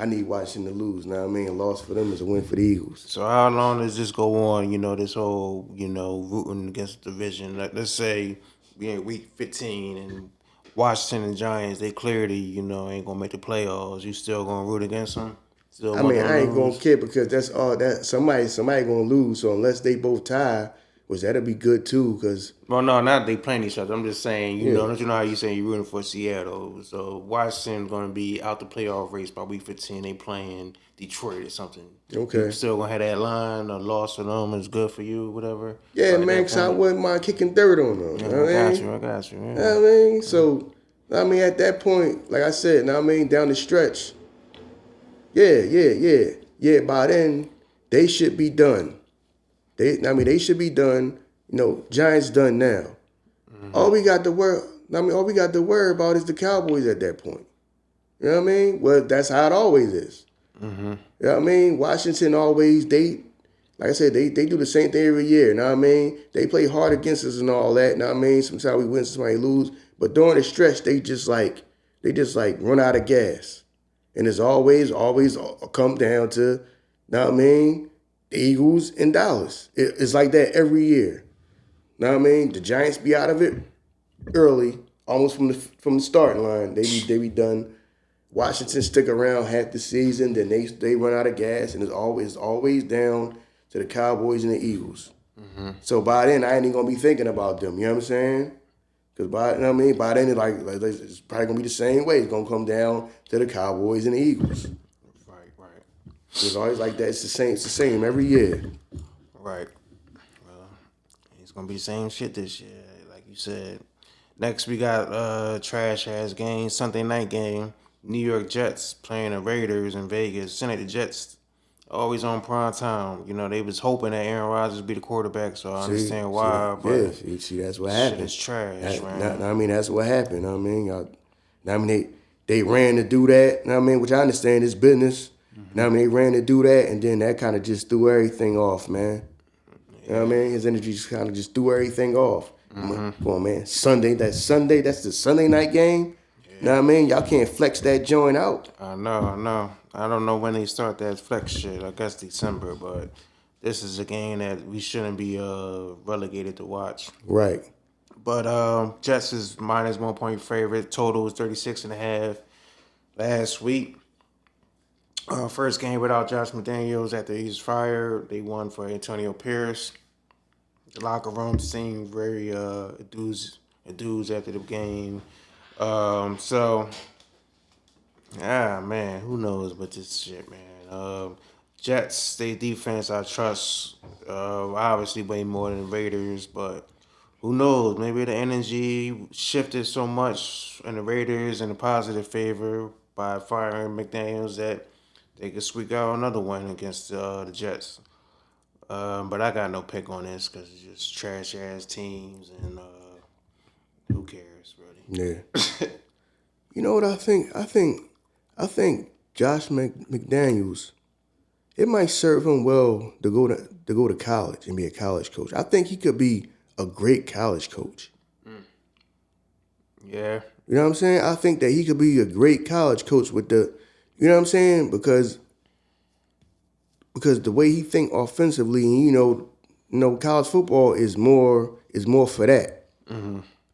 need Washington to lose. You know what I mean? A loss for them is a win for the Eagles. So how long does this go on? This whole rooting against the division. Like, let's say we in week 15 and Washington and Giants they clearly ain't gonna make the playoffs. You still gonna root against them? Still I want mean, them I to ain't gonna lose? care because that's all that somebody gonna lose. So unless they both tie, which that'll be good too. Cause Well, no, not they playing each other. I'm just saying, yeah, don't you know how you saying you're rooting for Seattle? So Washington's gonna be out the playoff race by week 15. They playing Detroit or something. You okay, still gonna have that line? A loss for them is good for you, whatever. yeah, By man. that Cause I point, wouldn't mind kicking dirt on them. You yeah, know what I mean? I got you. You Yeah. know what I mean? So I mean, at that point, like I said, now I mean, down the stretch, yeah. By then, they should be done. They should be done. Giants done now. All we got to worry. All we got to worry about is the Cowboys at that point. You know what I mean? Well, that's how it always is. You know what I mean? Washington always like I said, they do the same thing every year. You know what I mean? They play hard against us and all that. You know what I mean? Sometimes we win, sometimes we lose. But during the stretch, they just like run out of gas. And it's always come down to, you know what I mean, the Eagles and Dallas. It's like that every year. You know what I mean? The Giants be out of it early, almost from the starting line. They be done. Washington stick around half the season, then they run out of gas, and it's always down to the Cowboys and the Eagles. So by then, I ain't even gonna be thinking about them. You know what I'm saying? Because by then it's probably gonna be the same way. It's gonna come down to the Cowboys and the Eagles. Right. It's always like that. It's the same every year. Right. Well, it's gonna be the same shit this year, like you said. Next we got trash ass game, Sunday night game. New York Jets playing the Raiders in Vegas. Seems like the Jets always on prime time. They was hoping that Aaron Rodgers be the quarterback, so I understand why. But See, that's what shit happened. is trash, man. I mean, that's what happened. They ran to do that. Which I understand is business. They ran to do that, and then that kind of just threw everything off, man. You know what I mean? His energy just kind of just threw everything off. Come on, man. That's the Sunday night game. You know what I mean? Y'all can't flex that joint out. I know. I don't know when they start that flex shit. I guess December, but this is a game that we shouldn't be relegated to watch. Right. But Jets is minus 1 point favorite. Total is 36.5. Last week, first game without Josh McDaniels after he was fired. They won for Antonio Pierce. The locker room seemed very enthused after the game. Man, who knows but this shit, man. Jets, they defense I trust obviously way more than Raiders, but who knows? Maybe the energy shifted so much in the Raiders in a positive favor by firing McDaniels that they could squeak out another one against the Jets. But I got no pick on this because it's just trash ass teams and who cares really? Yeah. You know what I think? I think Josh McDaniels, it might serve him well to go to college and be a college coach. I think he could be a great college coach. Yeah. You know what I'm saying? I think that he could be a great college coach with you know what I'm saying? Because the way he think offensively, and college football is more for that.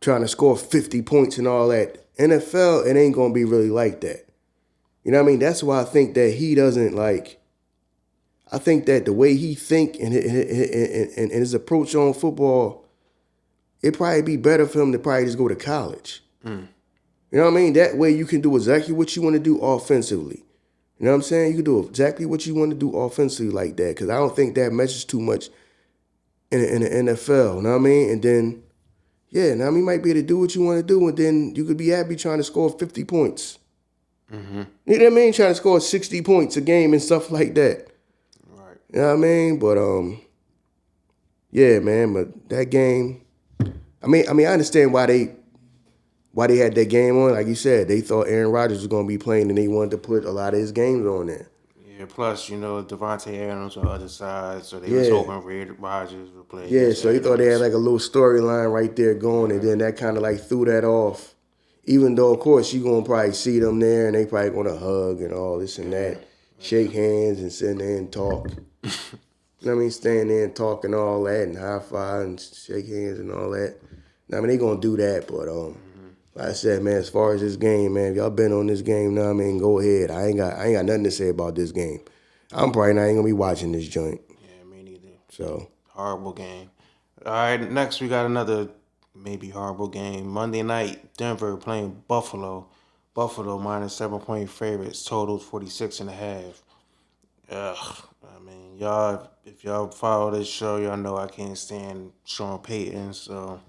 Trying to score 50 points and all that. NFL, it ain't gonna be really like that. You know what I mean? That's why I think that he doesn't like. I think that the way he think and his approach on football, it'd probably be better for him to probably just go to college. You know what I mean? That way you can do exactly what you want to do offensively. You know what I'm saying? You can do exactly what you want to do offensively like that, because I don't think that meshes too much in the NFL. You know what I mean? And then, Yeah, now you might be able to do what you want to do, and then you could be happy trying to score 50 points. Mm-hmm. You know what I mean? Trying to score 60 points a game and stuff like that. Right. You know what I mean? But yeah, man. But that game, I mean, I understand why they had that game on. Like you said, they thought Aaron Rodgers was gonna be playing, and they wanted to put a lot of his games on there. Yeah, plus, Devontae Adams on the other side, so they was Yeah, hoping Red Rodgers would play yeah. against So they thought they had Adams. like a little storyline right there going, and then that kind of like threw that off. Even though, of course, you gonna probably see them there, and they probably gonna hug and all this and that, shake hands and sit there and talk. You know what I mean? Stand there and talk and all that, and high five and shake hands and all that. I mean, they gonna do that, but like I said, man, as far as this game, man, if y'all been on this game now, I mean, go ahead. I ain't got nothing to say about this game. I'm probably not even gonna be watching this joint. Yeah, me neither. So Horrible game. All right, next we got another maybe horrible game. Monday night, Denver playing Buffalo. Buffalo minus 7-point favorites, totaled 46.5. Ugh, I mean, y'all, if y'all follow this show, y'all know I can't stand Sean Payton, so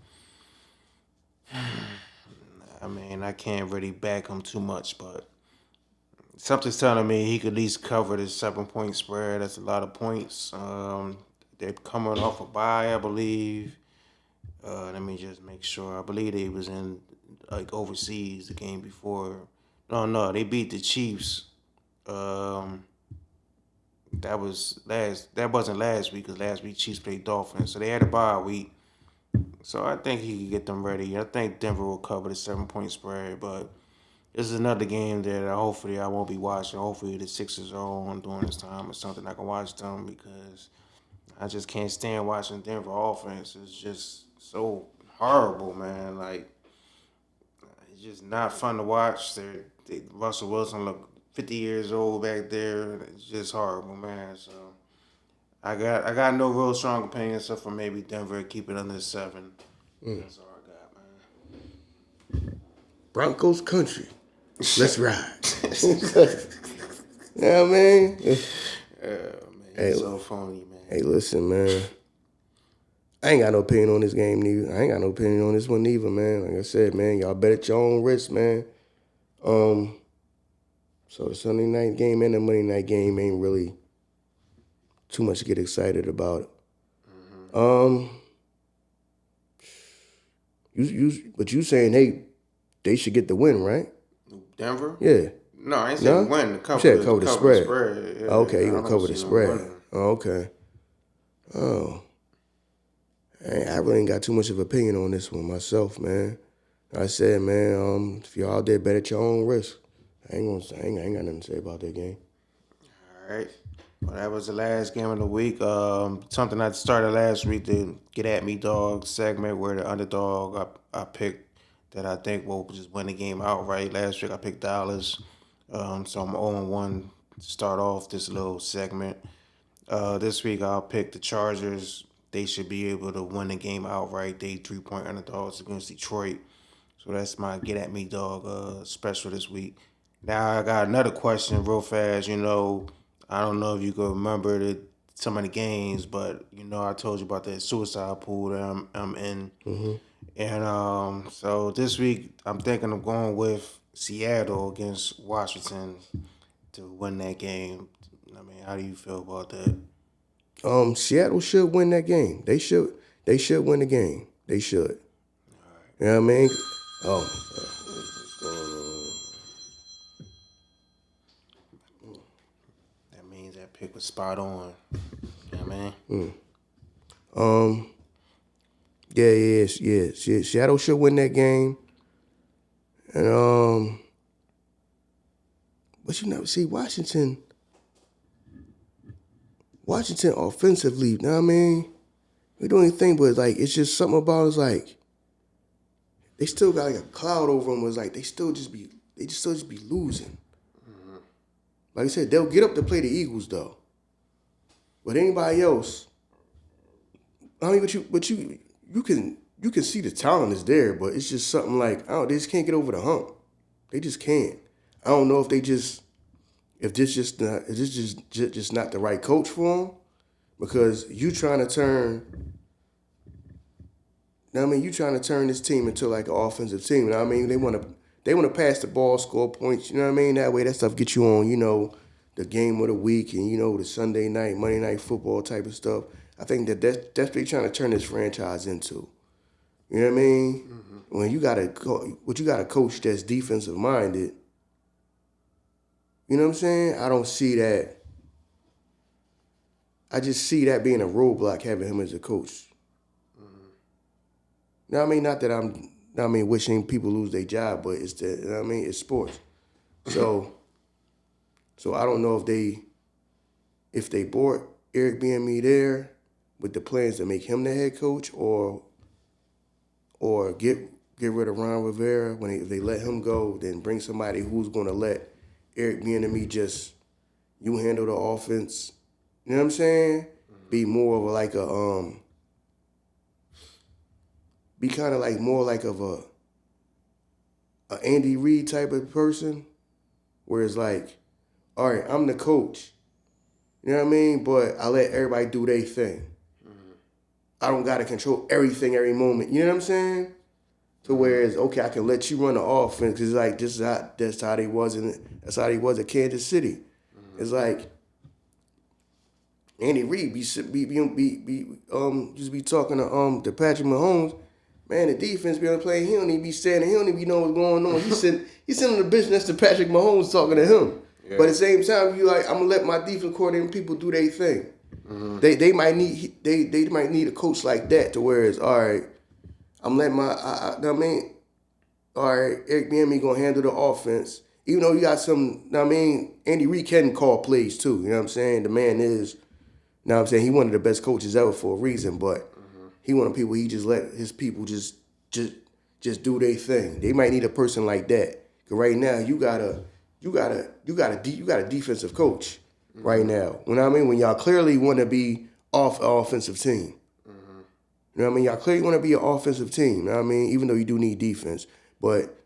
I mean, I can't really back him too much, but something's telling me he could at least cover this 7-point spread. That's a lot of points. They're coming off a bye, I believe. Let me just make sure. I believe they was in like overseas the game before. No, they beat the Chiefs. That was last. That wasn't last week because last week Chiefs played Dolphins, so they had a bye week. So I think he could get them ready. I think Denver will cover the 7-point spread, but this is another game that hopefully I won't be watching. Hopefully the Sixers are on during this time or something. I can watch them because I just can't stand watching Denver offense. It's just so horrible, man. Like, it's just not fun to watch. Russell Wilson look 50 years old back there. It's just horrible, man. So I got no real strong opinion except for maybe Denver keep it under 7. That's all I got, man. Broncos country, let's ride. You know what I mean? Man, it's so phony, man. Hey, listen, man. I ain't got no opinion on this game neither. I ain't got no opinion on this one neither, man. Like I said, man, y'all bet at your own risk, man. So the Sunday night game and the Monday night game ain't really too much to get excited about. But you saying, hey, they should get the win, right? Denver? Yeah. No, I ain't saying win. You said cover the spread. Yeah, Okay, you I gonna don't cover the see them spread. winning. Oh, okay. Oh. I really ain't got too much of an opinion on this one myself, man. Like I said, man, if y'all out there, bet at your own risk. I ain't got nothing to say about that game. All right. Well, that was the last game of the week. Something I started last week, the Get At Me Dog segment, where the underdog I picked that I think will just win the game outright. Last week I picked Dallas. So I'm 0-1 to start off this little segment. This week I'll pick the Chargers. They should be able to win the game outright. They 3-point underdogs against Detroit. So that's my Get At Me Dog special this week. Now I got another question real fast. I don't know if you can remember some of the games, but I told you about that suicide pool that I'm in. Mm-hmm. And so this week I'm thinking of going with Seattle against Washington to win that game. I mean, how do you feel about that? Seattle should win that game. They should win the game. They should. You know what I mean? Oh, what's going on? That means that pick was spot on. You know what I mean? Yeah. Seattle should win that game. And but see Washington offensively, you know what I mean? We do anything but like it's just something about it's like they still got like a cloud over them. Was like they still just be losing. Mm-hmm. Like I said, they'll get up to play the Eagles though. But anybody else, I mean, but you can see the talent is there, but it's just something like they just can't get over the hump. They just can't. I don't know if this just not the right coach for them, because you trying to turn. Now, I mean, you trying to turn this team into like an offensive team. You know what I mean? They want to pass the ball, score points. You know what I mean? That way, that stuff gets you on. The game of the week and the Sunday night, Monday night football type of stuff. I think that's what they're trying to turn this franchise into. You know what I mean? Mm-hmm. When you got a coach that's defensive minded. You know what I'm saying? I don't see that. I just see that being a roadblock having him as a coach. Now, I mean, not that I'm wishing people lose their job, but it's it's sports. So I don't know if they brought Eric Bieniemy there with the plans to make him the head coach, or get rid of Ron Rivera if they let him go, then bring somebody who's going to let Eric Bieniemy just you handle the offense. You know what I'm saying? Be more of be kind of like more like of a Andy Reid type of person, where it's like, all right, I'm the coach. You know what I mean? But I let everybody do their thing. Mm-hmm. I don't got to control everything every moment. You know what I'm saying? To where it's, okay, I can let you run the offense because like that's how they was at Kansas City. Mm-hmm. It's like Andy Reid just be talking to Patrick Mahomes. Man, the defense be on the play. He don't even be standing. He don't even know what's going on. He's sitting on the bench next to Patrick Mahomes talking to him. Yeah. But at the same time, you like, I'm gonna let my defense coordinator people do their thing. Mm-hmm. They might need a coach like that to where it's, all right, I'm letting all right, Eric Bieniemy gonna handle the offense. Even though you got Andy Reid can call plays too. You know what I'm saying? The man is, you know what I'm saying, he one of the best coaches ever for a reason, but he one of the people he just let his people just do their thing. They might need a person like that. Cause right now you got a defensive coach right now. You know what I mean? When y'all clearly want to be off an offensive team. Mm-hmm. You know what I mean? Y'all clearly want to be an offensive team. You know what I mean? Even though you do need defense, but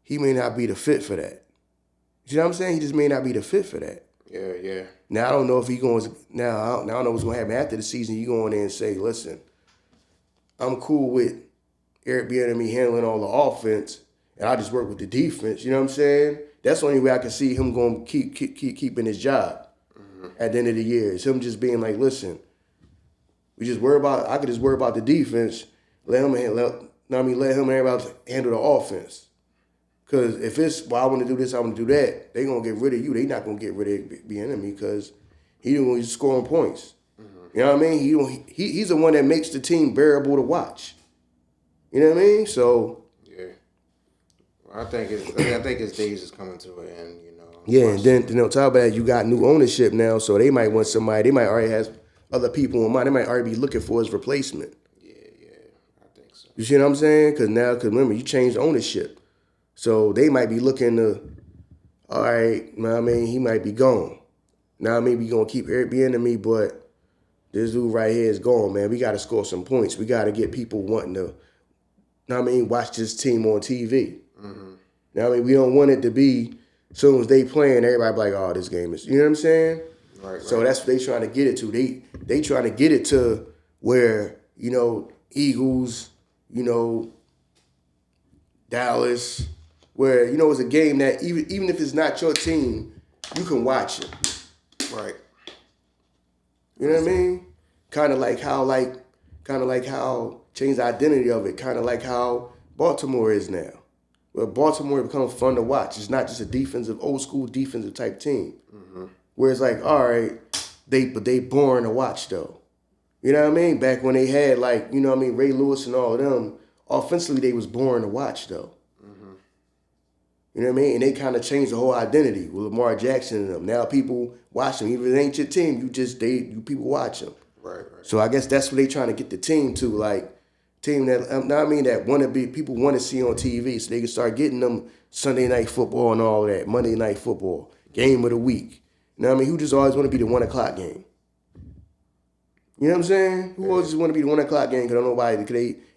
he may not be the fit for that. You know what I'm saying? He just may not be the fit for that. Yeah. Now I don't know if he going. Now I don't know what's going to happen after the season. You go in there and say, listen, I'm cool with Eric Bieniemy handling all the offense, and I just work with the defense. You know what I'm saying? That's the only way I can see him going to keeping his job at the end of the year. It's him just being like, listen, I could just worry about the defense. Let him and everybody else handle the offense. Because if it's, I want to do this, I want to do that, they going to get rid of you. They not going to get rid of Bieniemy because he going to scoring points. You know what I mean? He's the one that makes the team bearable to watch. You know what I mean? So yeah, well, I think his days is coming to an end. Yeah, and then on top of that, you got new ownership now, so they might want somebody. They might already have other people in mind. They might already be looking for his replacement. Yeah, I think so. You see what I'm saying? Because remember, you changed ownership, so they might be looking to. All right, he might be gone. Now maybe gonna keep Eric Bieniemy, but this dude right here is gone, man. We got to score some points. We got to get people wanting to, watch this team on TV. Mm-hmm. We don't want it to be, as soon as they playing, everybody be like, oh, this game is, you know what I'm saying? Right. So that's what they trying to get it to. They trying to get it to where, Eagles, Dallas, where, it's a game that even if it's not your team, you can watch it. Right. You know what I mean? Kind of like how change the identity of it. Kind of like how Baltimore is now. Well, Baltimore becomes fun to watch. It's not just a old school defensive type team. Mm-hmm. Where it's like, all right, they boring to watch though. You know what I mean? Back when they had Ray Lewis and all of them, offensively they was boring to watch though. Mm-hmm. You know what I mean? And they kind of changed the whole identity with Lamar Jackson and them. Now people watch them. Even if it ain't your team, you people watch them. Right. So I guess that's what they trying to get the team to, like team that that want to be people want to see on TV, so they can start getting them Sunday night football and all that, Monday night football, game of the week. You know what I mean? Who just always want to be the 1 o'clock game? You know what I'm saying? Who always just want to be the 1 o'clock game? Because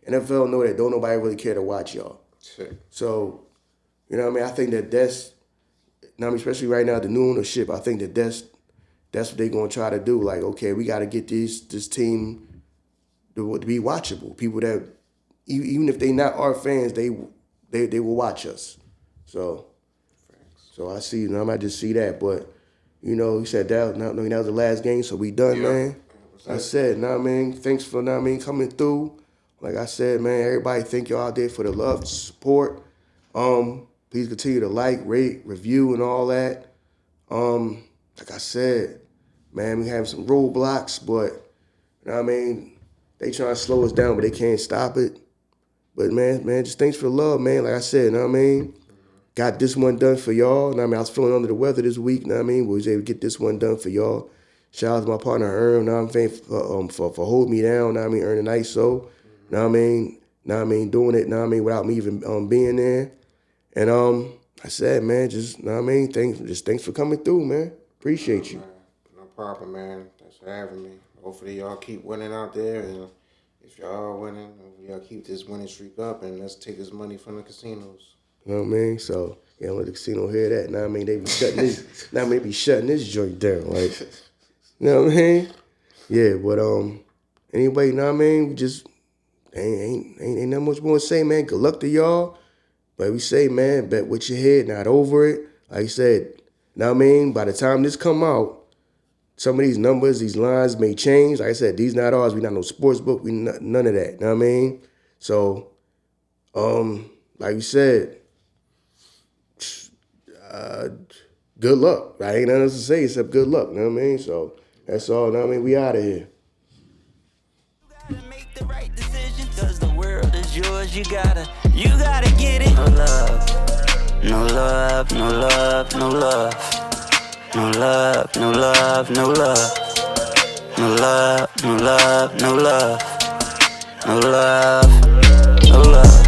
NFL know that don't nobody really care to watch y'all. Shit. So, you know what I mean? I think that's, especially right now, the new ownership, I think that's what they're going to try to do. Like, okay, we got to get this team to be watchable. People that even if they not our fans, they will watch us. So I see, I might just see that, but he said that was the last game, so we done, man. I said, thanks for coming through. Like I said, man, everybody thank y'all out there for the love, support. Please continue to like, rate, review, and all that. Like I said, man, we have some roadblocks, but they trying to slow us down, but they can't stop it. But man, just thanks for the love, man. Like I said, got this one done for y'all. I was feeling under the weather this week, we was able to get this one done for y'all. Shout out to my partner Erm, for holding me down, earning ISO, doing it, without me even being there. And I said, man, thanks for coming through, man. Appreciate you. No problem, man. Thanks for having me. Hopefully y'all keep winning out there, and if y'all are winning, y'all keep this winning streak up, and let's take this money from the casinos. You know what I mean? So, let the casino hear that. They be shutting this. They be shutting this joint down. Like, you know what I mean? Yeah, but anyway, we just ain't that much more to say, man. Good luck to y'all. But we say, man, bet with your head, not over it. Like I said, by the time this come out, some of these numbers, these lines may change. Like I said, these not ours. We not no sports book. We none of that. You know what I mean? So, like you said, good luck. I ain't nothing else to say except good luck. You know what I mean? So that's all. We out of here. You gotta make the right decision, 'cause the world is yours. You gotta get it. No love, no love, no love, no love. No love, no love, no love. No love, no love, no love. No love, no love.